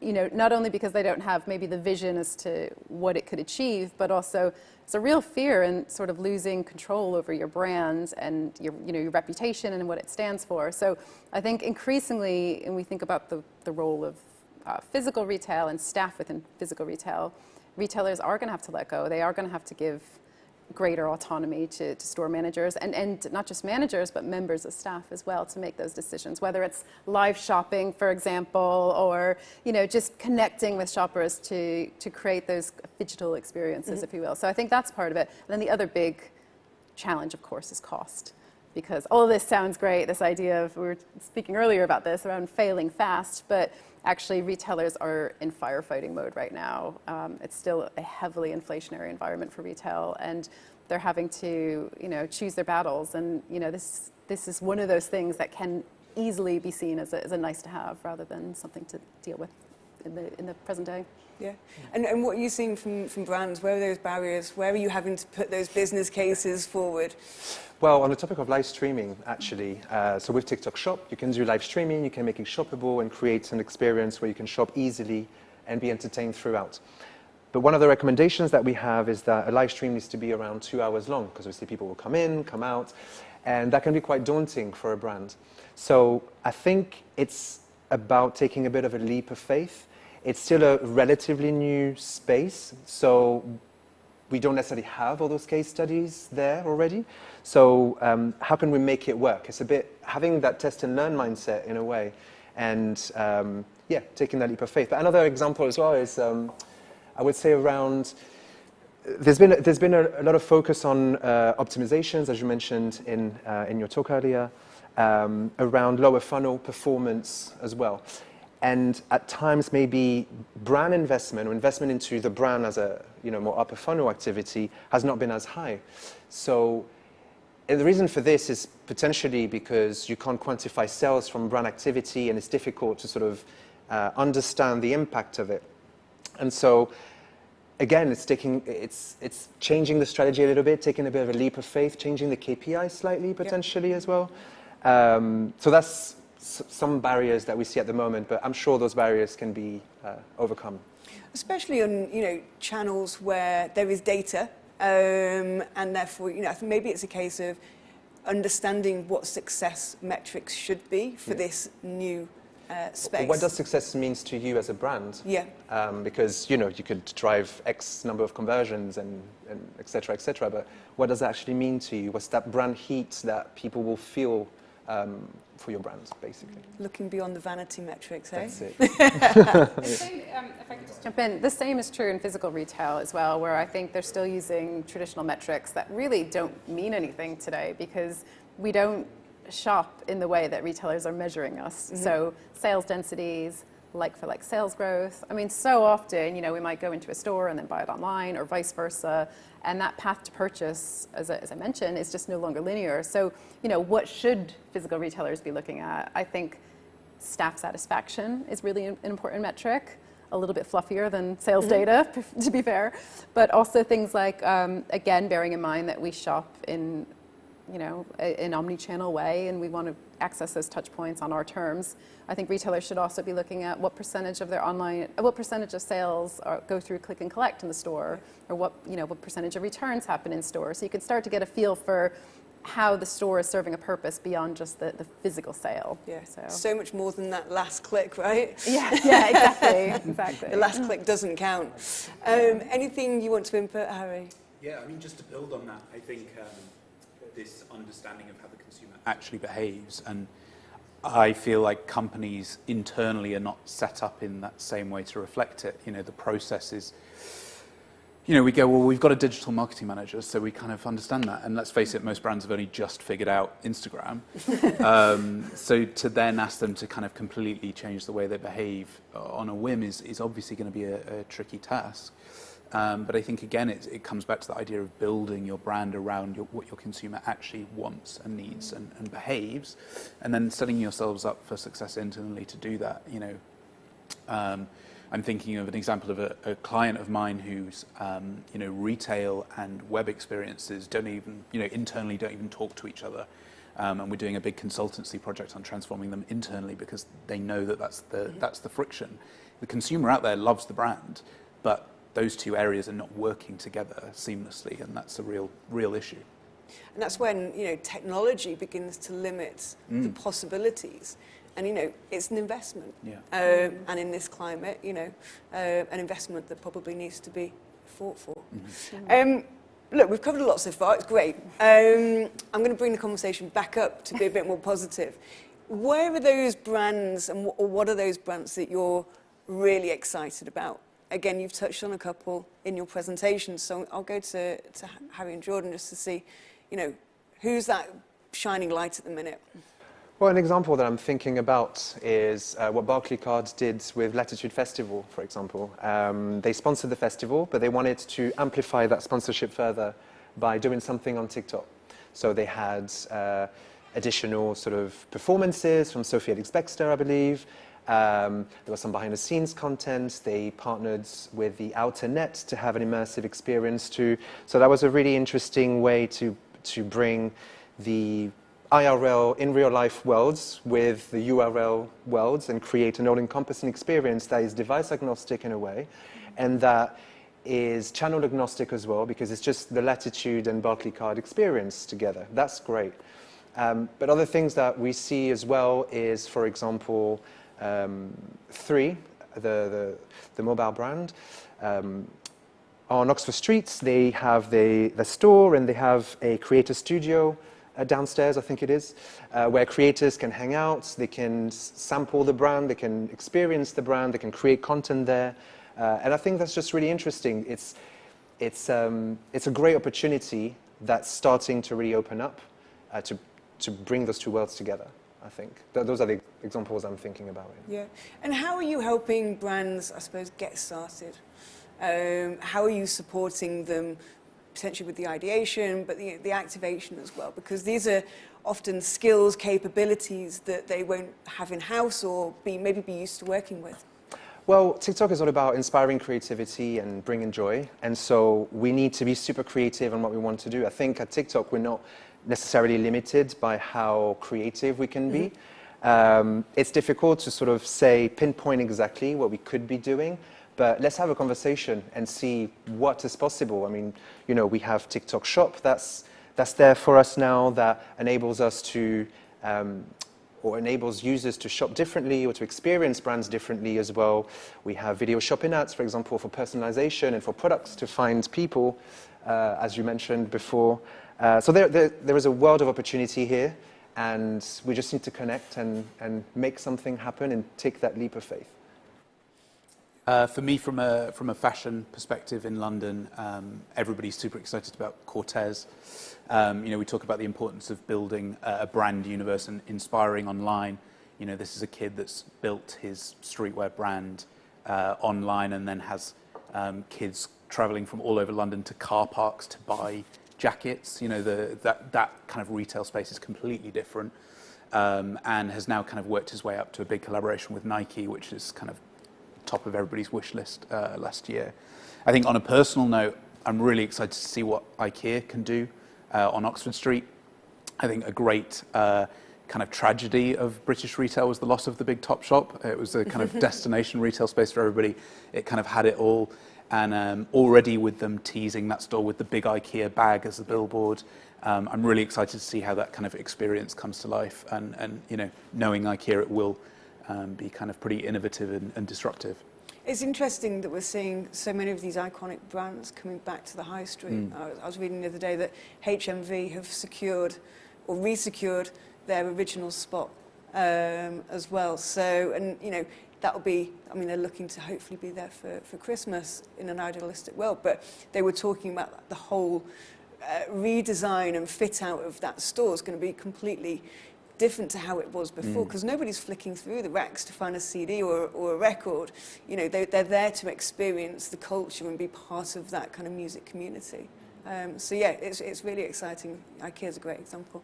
not only because they don't have maybe the vision as to what it could achieve, but also it's a real fear in sort of losing control over your brand and your reputation and what it stands for. So I think increasingly, when we think about the role of physical retail and staff within physical retail, retailers are going to have to let go. They are going to have to give greater autonomy to store managers and not just managers, but members of staff as well to make those decisions, whether it's live shopping, for example, or just connecting with shoppers to create those digital experiences, if you will. So I think that's part of it. And then the other big challenge, of course, is cost. Because all of this sounds great, this idea of, we were speaking earlier about this, around failing fast, but actually retailers are in firefighting mode right now. It's still a heavily inflationary environment for retail, and they're having to choose their battles. And this is one of those things that can easily be seen as a nice to have rather than something to deal with in the present day. Yeah. And what are you seeing from brands? Where are those barriers? Where are you having to put those business cases forward? Well, on the topic of live streaming, actually, so with TikTok Shop, you can do live streaming, you can make it shoppable and create an experience where you can shop easily and be entertained throughout. But one of the recommendations that we have is that a live stream needs to be around 2 hours long, because obviously people will come in, come out, and that can be quite daunting for a brand. So I think it's about taking a bit of a leap of faith. It's still a relatively new space, so we don't necessarily have all those case studies there already. So how can we make it work? It's a bit having that test and learn mindset in a way, and taking that leap of faith. But another example as well is, I would say around, there's been a lot of focus on optimizations, as you mentioned in your talk earlier, around lower funnel performance as well. And at times, maybe brand investment or investment into the brand as a more upper funnel activity has not been as high. So and the reason for this is potentially because you can't quantify sales from brand activity, and it's difficult to sort of understand the impact of it. And so again, it's changing the strategy a little bit, taking a bit of a leap of faith, changing the KPI slightly potentially as well. So that's some barriers that we see at the moment, but I'm sure those barriers can be overcome. Especially on, channels where there is data, and therefore, I think maybe it's a case of understanding what success metrics should be for this new space. What does success means to you as a brand? Yeah. Because, you could drive X number of conversions and et cetera, but what does that actually mean to you? What's that brand heat that people will feel for your brand, basically? Looking beyond the vanity metrics, eh? That's it. If I could just jump in, the same is true in physical retail as well, where I think they're still using traditional metrics that really don't mean anything today because we don't shop in the way that retailers are measuring us. So sales densities, like-for-like sales growth. I mean, so often, we might go into a store and then buy it online or vice versa. And that path to purchase, as I mentioned, is just no longer linear. So, what should physical retailers be looking at? I think staff satisfaction is really an important metric, a little bit fluffier than sales data, to be fair. But also things like, again, bearing in mind that we shop in an omni-channel way, and we want to access those touch points on our terms. I think retailers should also be looking at what percentage of their what percentage of sales go through click and collect in the store, or what percentage of returns happen in store. So you can start to get a feel for how the store is serving a purpose beyond just the physical sale. Yeah, so much more than that last click, right? Yeah, exactly. The last click doesn't count. Anything you want to input, Harry? Yeah, I mean, just to build on that, I think this understanding of how the consumer actually behaves, and I feel like companies internally are not set up in that same way to reflect it. The process is, we go, well, we've got a digital marketing manager, so we kind of understand that. And let's face it, most brands have only just figured out Instagram. So to then ask them to kind of completely change the way they behave on a whim is obviously going to be a tricky task. But I think, again, it comes back to the idea of building your brand around what your consumer actually wants and needs and behaves, and then setting yourselves up for success internally to do that. I'm thinking of an example of a client of mine whose retail and web experiences internally don't even talk to each other. And we're doing a big consultancy project on transforming them internally because they know that that's the friction. The consumer out there loves the brand, but those two areas are not working together seamlessly, and that's a real issue. And that's when technology begins to limit the possibilities, and it's an investment. Yeah. And in this climate, an investment that probably needs to be fought for. Look, we've covered a lot so far. It's great. I'm going to bring the conversation back up to be a bit more positive. Where are those brands, and what are those brands that you're really excited about? Again, you've touched on a couple in your presentation, so I'll go to Harry and Jordan just to see, who's that shining light at the minute? Well, an example that I'm thinking about is what Barclaycard did with Latitude Festival, for example. They sponsored the festival, but they wanted to amplify that sponsorship further by doing something on TikTok. So they had additional sort of performances from Sophie Ellis-Bextor, I believe. There was some behind-the-scenes content. They partnered with the Outer Net to have an immersive experience too. So that was a really interesting way to bring the IRL in real-life worlds with the URL worlds and create an all-encompassing experience that is device-agnostic in a way, and that is channel-agnostic as well, because it's just the Latitude and Barclaycard experience together. That's great. But other things that we see as well is, for example, 3, the mobile brand, on Oxford Street, they have the store, and they have a creator studio downstairs, I think it is, where creators can hang out, they can sample the brand, they can experience the brand, they can create content there, and I think that's just really interesting. It's a great opportunity that's starting to really open up to bring those two worlds together. I think those are the examples I'm thinking about. Yeah, and how are you helping brands, I suppose, get started? How are you supporting them, potentially with the ideation, but the activation as well? Because these are often skills, capabilities that they won't have in-house or maybe be used to working with. Well, TikTok is all about inspiring creativity and bringing joy. And so we need to be super creative on what we want to do. I think at TikTok, we're not necessarily limited by how creative we can be. It's difficult to sort of say, pinpoint exactly what we could be doing, but let's have a conversation and see what is possible. I mean, you know, we have TikTok Shop that's there for us now, that enables us to, or enables users to shop differently or to experience brands differently as well. We have video shopping ads, for example, for personalization and for products to find people, as you mentioned before. So there is a world of opportunity here, and we just need to connect and make something happen and take that leap of faith. For me, from a fashion perspective in London, everybody's super excited about Cortez. You know, we talk about the importance of building a brand universe and inspiring online. You know, this is a kid that's built his streetwear brand online, and then has kids traveling from all over London to car parks to buy jackets. You know, that kind of retail space is completely different, and has now kind of worked his way up to a big collaboration with Nike, which is kind of top of everybody's wish list last year. I think on a personal note, I'm really excited to see what IKEA can do on Oxford Street. I think a great kind of tragedy of British retail was the loss of the big Topshop. It was a kind of destination retail space for everybody. It kind of had it all. And already with them teasing that store with the big IKEA bag as the billboard, I'm really excited to see how that kind of experience comes to life. And you know, knowing IKEA, it will be kind of pretty innovative and disruptive. It's interesting that we're seeing so many of these iconic brands coming back to the high street. I was reading the other day that HMV have secured or resecured their original spot as well. So, and you know, that'll be, I mean, they're looking to hopefully be there for Christmas in an idealistic world, but they were talking about the whole redesign and fit out of that store is going to be completely different to how it was before, because nobody's flicking through the racks to find a CD or a record. You know, they're there to experience the culture and be part of that kind of music community. So yeah, it's really exciting. IKEA's a great example.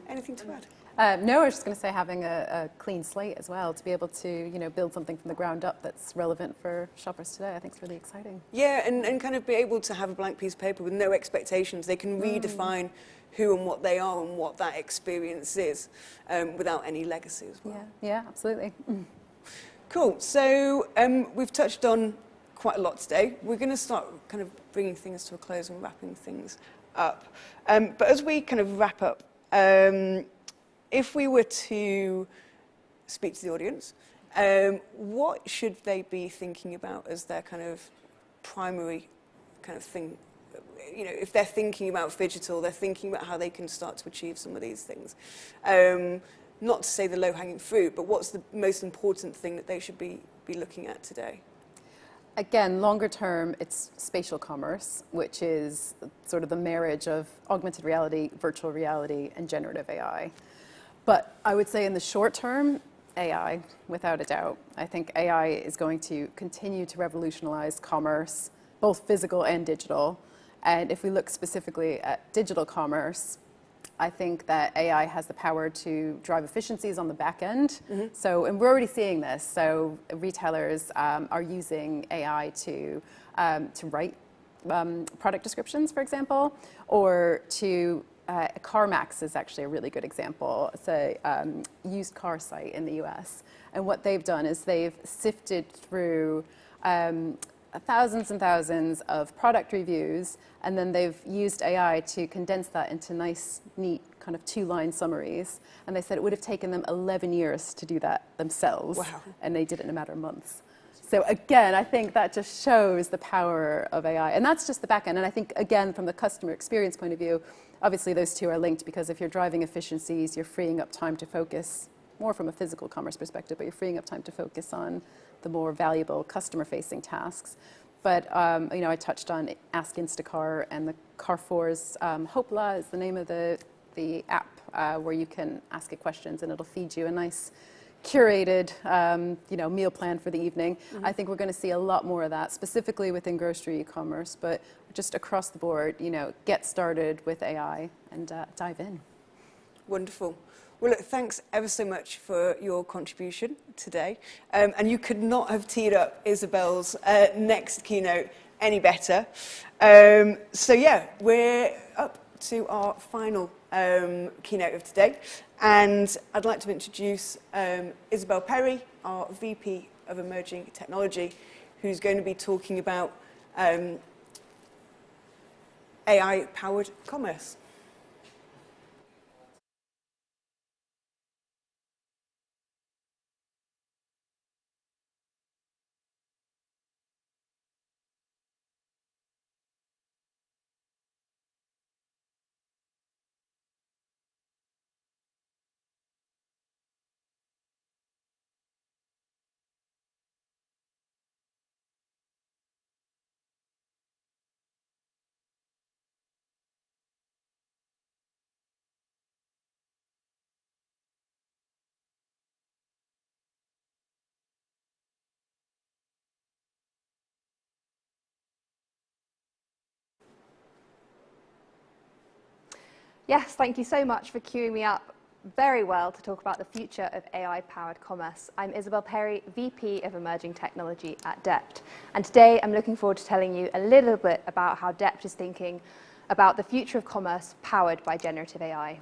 Anything to add? No, I was just going to say having a clean slate as well, to be able to, you know, build something from the ground up that's relevant for shoppers today. I think it's really exciting. Yeah, and kind of be able to have a blank piece of paper with no expectations. They can redefine who and what they are and what that experience is, without any legacy as well. Yeah, absolutely. Cool. So we've touched on quite a lot today. We're going to start kind of bringing things to a close and wrapping things up. But as we kind of wrap up, if we were to speak to the audience, what should they be thinking about as their kind of primary kind of thing? You know, if they're thinking about digital, they're thinking about how they can start to achieve some of these things. Not to say the low-hanging fruit, but what's the most important thing that they should be looking at today? Again, longer term, it's spatial commerce, which is sort of the marriage of augmented reality, virtual reality, and generative AI. But I would say in the short term, AI, without a doubt. I think AI is going to continue to revolutionize commerce, both physical and digital. And if we look specifically at digital commerce, I think that AI has the power to drive efficiencies on the back end. So, and we're already seeing this. So retailers are using AI to write product descriptions, for example, or to CarMax is actually a really good example. It's a used car site in the US. And what they've done is they've sifted through thousands and thousands of product reviews, and then they've used AI to condense that into nice, neat, kind of two-line summaries. And they said it would have taken them 11 years to do that themselves. Wow. And they did it in a matter of months. So again, I think that just shows the power of AI. And that's just the back end. And I think, again, from the customer experience point of view, obviously those two are linked, because if you're driving efficiencies, you're freeing up time to focus, more from a physical commerce perspective, but you're freeing up time to focus on the more valuable customer-facing tasks. But you know, I touched on Ask Instacar, and the Carrefour's Hopla is the name of the app where you can ask it questions and it'll feed you a nice curated you know, meal plan for the evening. I think we're going to see a lot more of that, specifically within grocery e-commerce, but just across the board. You know, get started with AI and dive in. Wonderful. Well, look, thanks ever so much for your contribution today. And you could not have teed up Isabel's next keynote any better. So yeah, we're up to our final keynote of today. And I'd like to introduce Isabel Perry, our VP of Emerging Technology, who's going to be talking about AI-powered commerce. Yes, thank you so much for queuing me up very well to talk about the future of AI-powered commerce. I'm Isabel Perry, VP of Emerging Technology at DEPT. And today I'm looking forward to telling you a little bit about how DEPT is thinking about the future of commerce powered by generative AI.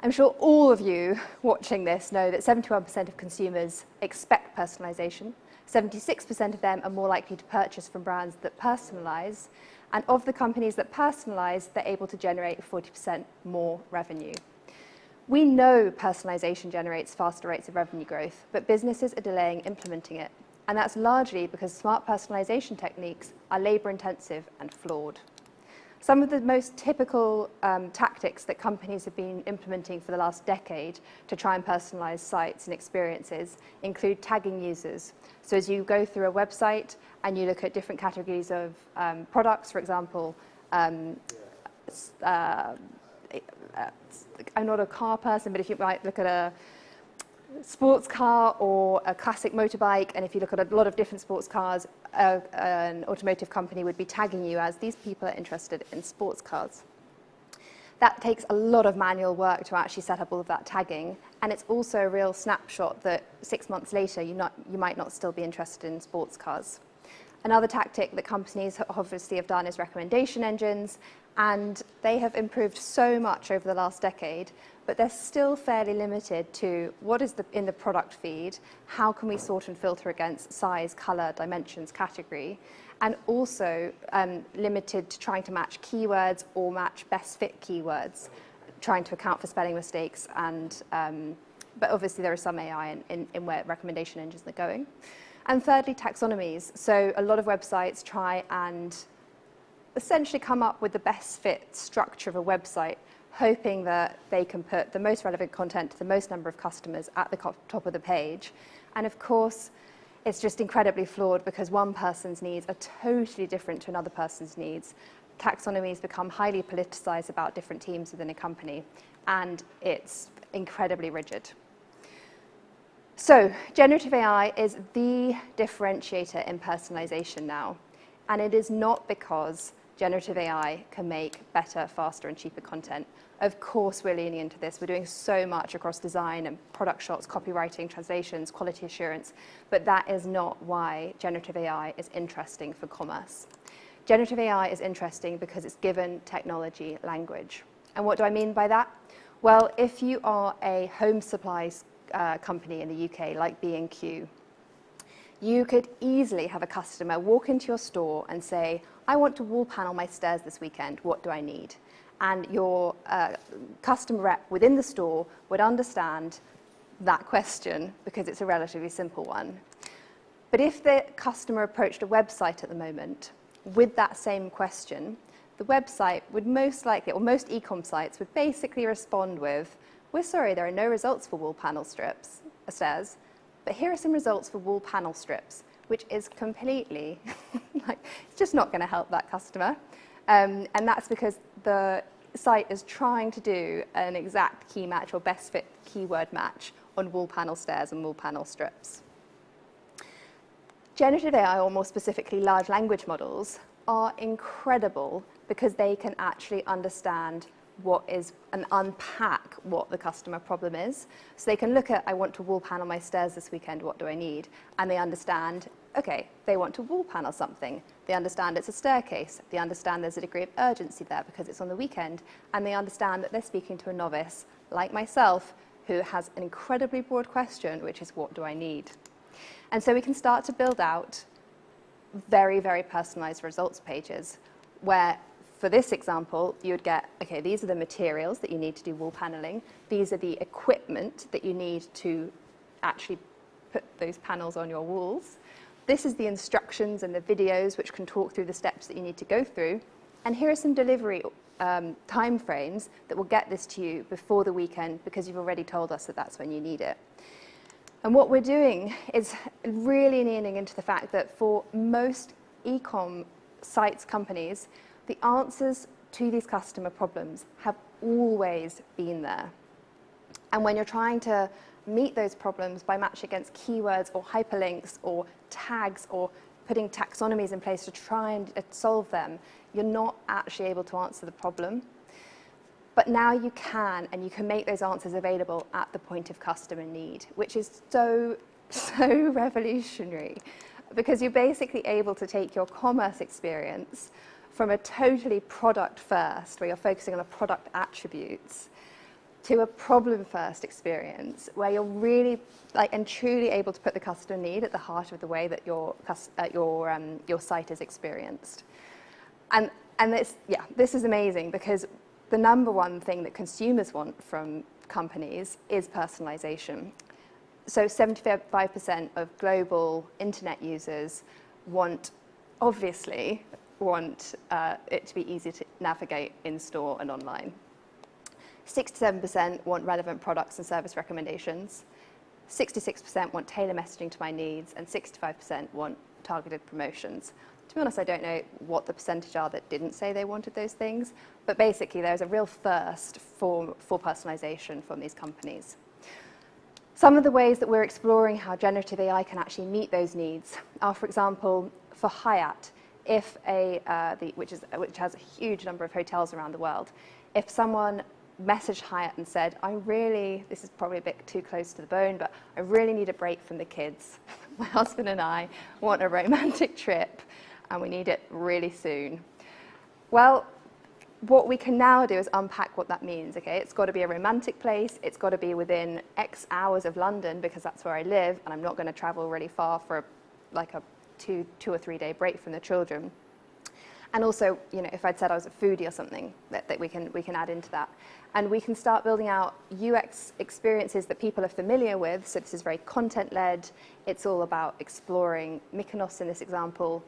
I'm sure all of you watching this know that 71% of consumers expect personalization. 76% of them are more likely to purchase from brands that personalize. And of the companies that personalize, they're able to generate 40% more revenue. We know personalization generates faster rates of revenue growth, but businesses are delaying implementing it. And that's largely because smart personalization techniques are labor-intensive and flawed. Some of the most typical tactics that companies have been implementing for the last decade to try and personalize sites and experiences include tagging users. So as you go through a website and you look at different categories of products, for example, I'm not a car person, but if you might look at a sports car or a classic motorbike, and if you look at a lot of different sports cars, an automotive company would be tagging you as these people are interested in sports cars. That takes a lot of manual work to actually set up all of that tagging, and it's also a real snapshot that 6 months later you might not still be interested in sports cars. Another tactic that companies obviously have done is recommendation engines, and they have improved so much over the last decade, but they're still fairly limited to what is in the product feed, how can we sort and filter against size, color, dimensions, category, and also limited to trying to match keywords or match best fit keywords, trying to account for spelling mistakes, and but obviously there is some AI in where recommendation engines are going. And thirdly, taxonomies. So a lot of websites try and essentially come up with the best fit structure of a website, hoping that they can put the most relevant content to the most number of customers at the top of the page. And of course, it's just incredibly flawed because one person's needs are totally different to another person's needs. Taxonomies become highly politicized about different teams within a company, and it's incredibly rigid. So generative AI is the differentiator in personalization now. And it is not because generative AI can make better, faster, and cheaper content. Of course, we're leaning into this. We're doing so much across design and product shots, copywriting, translations, quality assurance. But that is not why generative AI is interesting for commerce. Generative AI is interesting because it's given technology language. And what do I mean by that? Well, if you are a home supplies company in the UK, like B&Q, you could easily have a customer walk into your store and say, I want to wall panel my stairs this weekend, what do I need? And your customer rep within the store would understand that question because it's a relatively simple one. But if the customer approached a website at the moment with that same question, the website would most likely, or most e-com sites would basically respond with, we're sorry, there are no results for wall panel stairs, but here are some results for wall panel strips, which is completely, it's just not going to help that customer. And that's because the site is trying to do an exact key match or best fit keyword match on wall panel stairs and wall panel strips. Generative AI, or more specifically large language models, are incredible because they can actually understand and unpack what the customer problem is. So they can look at, I want to wall panel my stairs this weekend, what do I need? And they understand, okay, they want to wall panel something. They understand it's a staircase. They understand there's a degree of urgency there because it's on the weekend. And they understand that they're speaking to a novice, like myself, who has an incredibly broad question, which is, what do I need? And so we can start to build out very, very personalized results pages where, for this example, you would get, okay, these are the materials that you need to do wall paneling. These are the equipment that you need to actually put those panels on your walls. This is the instructions and the videos which can talk through the steps that you need to go through. And here are some delivery time frames that will get this to you before the weekend because you've already told us that that's when you need it. And what we're doing is really leaning into the fact that for most e-com sites, companies, the answers to these customer problems have always been there. And when you're trying to meet those problems by matching against keywords or hyperlinks or tags or putting taxonomies in place to try and solve them, you're not actually able to answer the problem. But now you can, and you can make those answers available at the point of customer need, which is so revolutionary, because you're basically able to take your commerce experience from a totally product first, where you're focusing on the product attributes, to a problem first experience, where you're really and truly able to put the customer need at the heart of the way that your site is experienced. And this is amazing, because the number one thing that consumers want from companies is personalization. So 75% of global internet users obviously want it to be easy to navigate in store and online. 67% want relevant products and service recommendations. 66% want tailor messaging to my needs, and 65% want targeted promotions. To be honest, I don't know what the percentage are that didn't say they wanted those things, but basically there's a real thirst for personalization from these companies. Some of the ways that we're exploring how generative AI can actually meet those needs are, for example, for Hyatt, which has a huge number of hotels around the world, if someone messaged Hyatt and said, this is probably a bit too close to the bone, but I really need a break from the kids. My husband and I want a romantic trip, and we need it really soon. Well, what we can now do is unpack what that means, okay? It's got to be a romantic place. It's got to be within X hours of London, because that's where I live, and I'm not going to travel really far for like a two or 3 day break from the children. And also, if I'd said I was a foodie or something, that we can add into that. And we can start building out UX experiences that people are familiar with. So this is very content-led. It's all about exploring Mykonos in this example.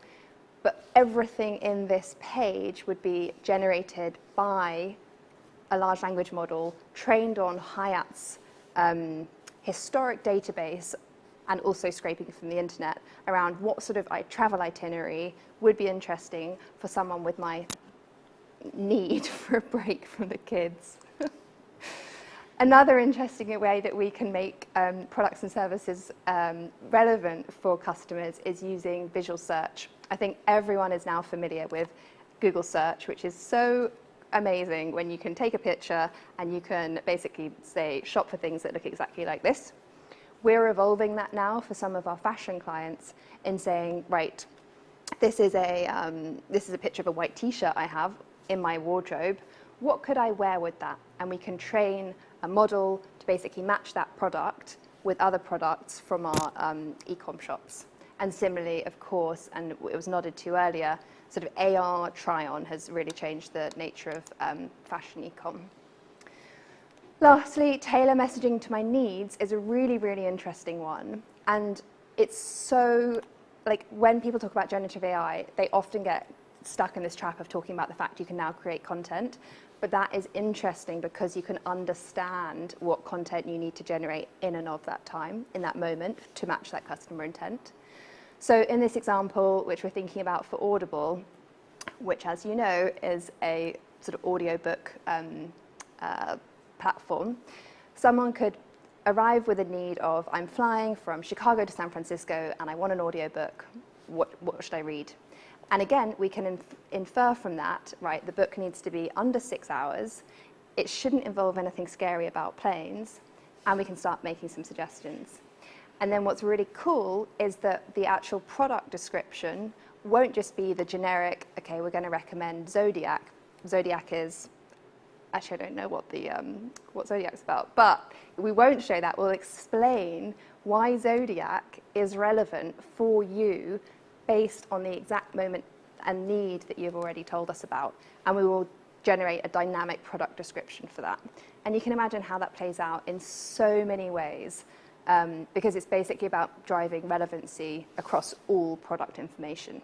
But everything in this page would be generated by a large language model trained on Hyatt's historic database, and also scraping from the internet around what sort of travel itinerary would be interesting for someone with my need for a break from the kids. Another interesting way that we can make products and services relevant for customers is using visual search. I think everyone is now familiar with Google search, which is so amazing when you can take a picture and you can basically say, shop for things that look exactly like this. We're evolving that now for some of our fashion clients in saying, right, this is a picture of a white t-shirt I have in my wardrobe. What could I wear with that? And we can train a model to basically match that product with other products from our e-com shops. And similarly, of course, and it was nodded to earlier, sort of AR try-on has really changed the nature of fashion e-com. Lastly, tailor messaging to my needs is a really, really interesting one. And it's so, when people talk about generative AI, they often get stuck in this trap of talking about the fact you can now create content. But that is interesting because you can understand what content you need to generate in and of that time, in that moment, to match that customer intent. So in this example, which we're thinking about for Audible, which, as you know, is a sort of audiobook platform, someone could arrive with a need of, I'm flying from Chicago to San Francisco and I want an audiobook. What should I read? And again, we can infer from that, right, the book needs to be under 6 hours. it shouldn't involve anything scary about planes, and we can start making some suggestions. And then what's really cool is that the actual product description won't just be the generic, okay, we're going to recommend Zodiac. Zodiac is, actually I don't know what Zodiac's about, but we won't show that. We'll explain why Zodiac is relevant for you based on the exact moment and need that you've already told us about. And we will generate a dynamic product description for that. And you can imagine how that plays out in so many ways, because it's basically about driving relevancy across all product information.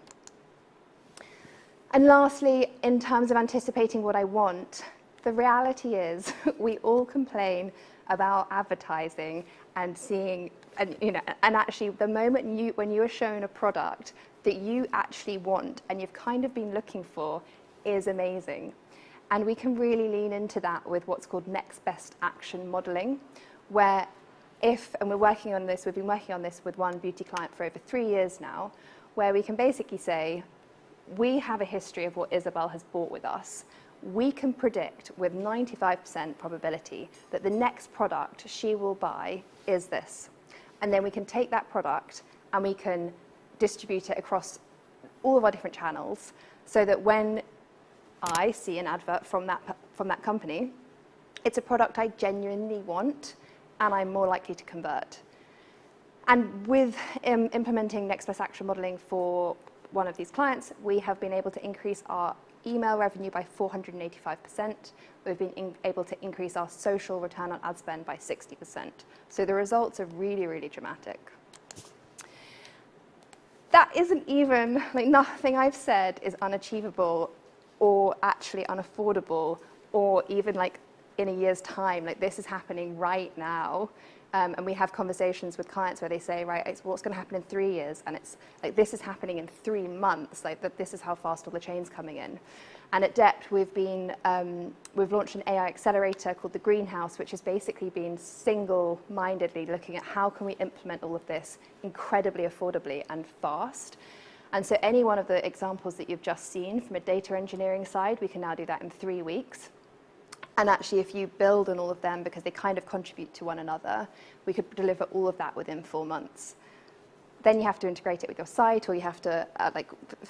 And lastly, in terms of anticipating what I want, the reality is we all complain about advertising and seeing, and actually the moment when you are shown a product that you actually want and you've kind of been looking for is amazing. And we can really lean into that with what's called next best action modeling, where and we're working on this, we've been working on this with one beauty client for over 3 years now, where we can basically say, we have a history of what Isabel has bought with us. We can predict with 95% probability that the next product she will buy is this. And then we can take that product and we can distribute it across all of our different channels so that when I see an advert from that company, it's a product I genuinely want and I'm more likely to convert. And with implementing next best action modeling for one of these clients, we have been able to increase our email revenue by 485%. We've been able to increase our social return on ad spend by 60%. So the results are really, really dramatic. That isn't even, nothing I've said is unachievable or actually unaffordable or even in a year's time. This is happening right now. And we have conversations with clients where they say, right, it's what's going to happen in 3 years, and it's this is happening in 3 months. This is how fast all the change's coming in. And at DEPT, we've launched an AI accelerator called the Greenhouse, which has basically been single-mindedly looking at how can we implement all of this incredibly affordably and fast. And so any one of the examples that you've just seen from a data engineering side, we can now do that in 3 weeks. And actually, if you build on all of them, because they kind of contribute to one another, we could deliver all of that within 4 months. Then you have to integrate it with your site, or you have to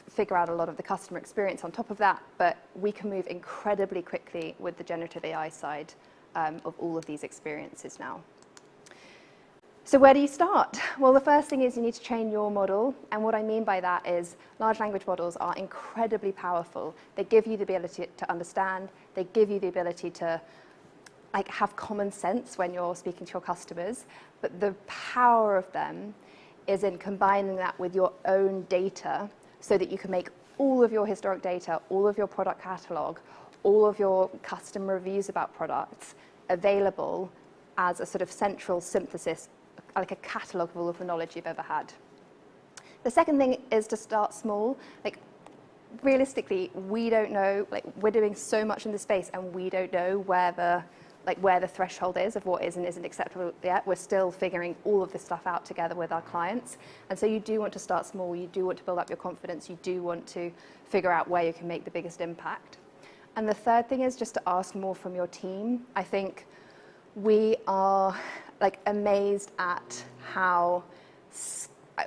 figure out a lot of the customer experience on top of that. But we can move incredibly quickly with the generative AI side of all of these experiences now. So where do you start? Well, the first thing is you need to train your model. And what I mean by that is large language models are incredibly powerful. They give you the ability to understand. They give you the ability to have common sense when you're speaking to your customers. But the power of them is in combining that with your own data so that you can make all of your historic data, all of your product catalog, all of your customer reviews about products available as a sort of central synthesis, like a catalogue of all of the knowledge you've ever had. The second thing is to start small. Realistically, we don't know, we're doing so much in the space and we don't know where the threshold is of what is and isn't acceptable yet. We're still figuring all of this stuff out together with our clients. And so you do want to start small, you do want to build up your confidence, you do want to figure out where you can make the biggest impact. And the third thing is just to ask more from your team. I think we are amazed at how,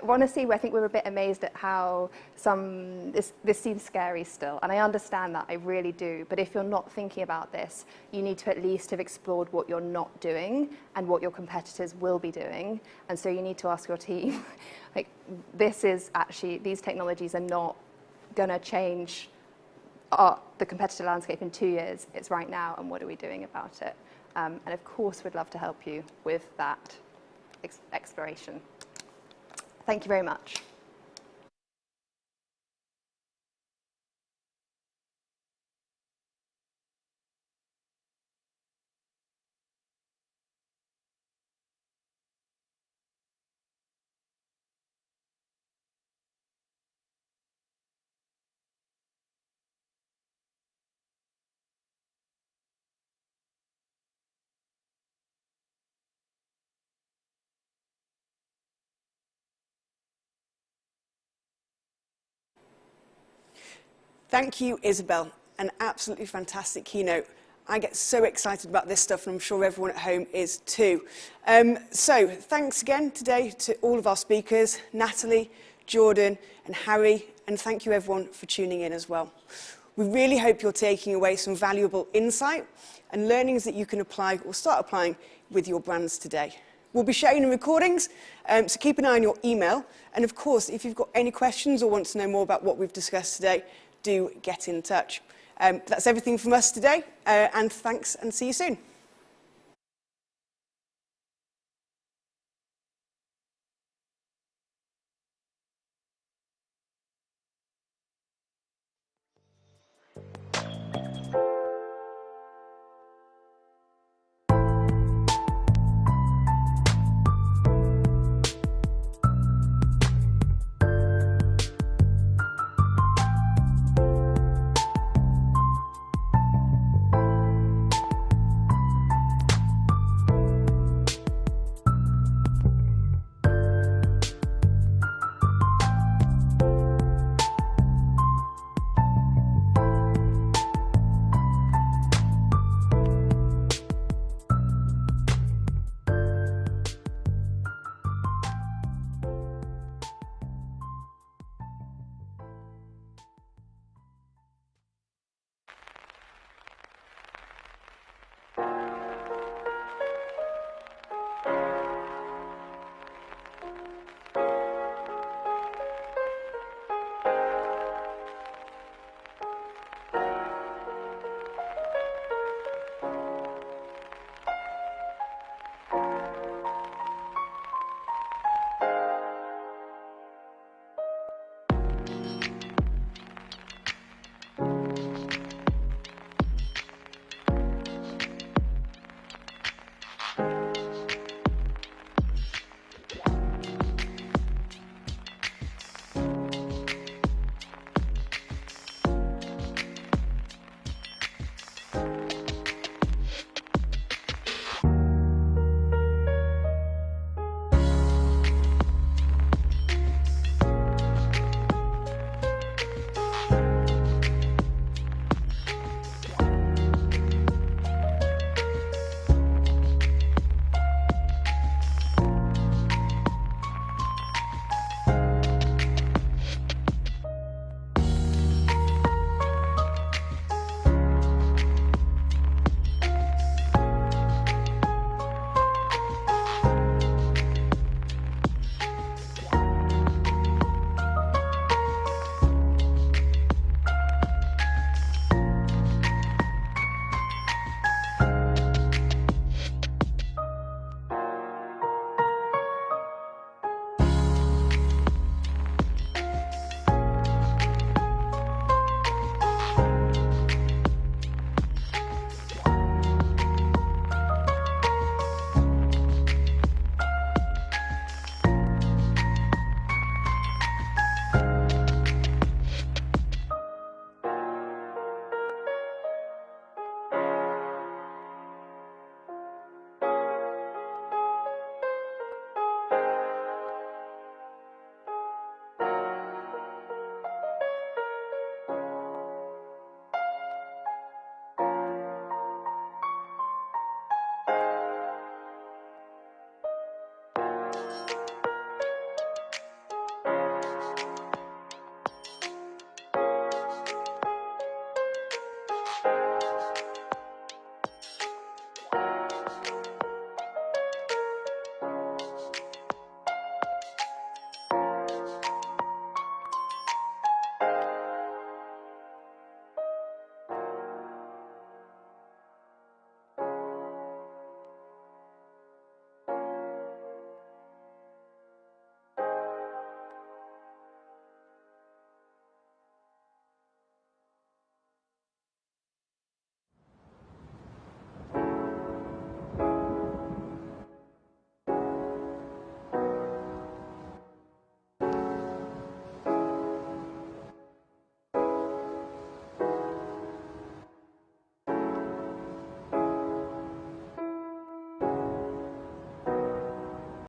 honestly, I think we're a bit amazed at how this seems scary still. And I understand that, I really do. But if you're not thinking about this, you need to at least have explored what you're not doing and what your competitors will be doing. And so you need to ask your team, these technologies are not going to change the competitor landscape in 2 years. It's right now, and what are we doing about it? And of course, we'd love to help you with that exploration. Thank you very much. Thank you, Isabel. An absolutely fantastic keynote. I get so excited about this stuff, and I'm sure everyone at home is too. So thanks again today to all of our speakers, Natalie, Jordan and Harry, and thank you everyone for tuning in as well. We really hope you're taking away some valuable insight and learnings that you can apply or start applying with your brands today. We'll be sharing the recordings, so keep an eye on your email. And of course, if you've got any questions or want to know more about what we've discussed today, do get in touch. That's everything from us today, and thanks and see you soon.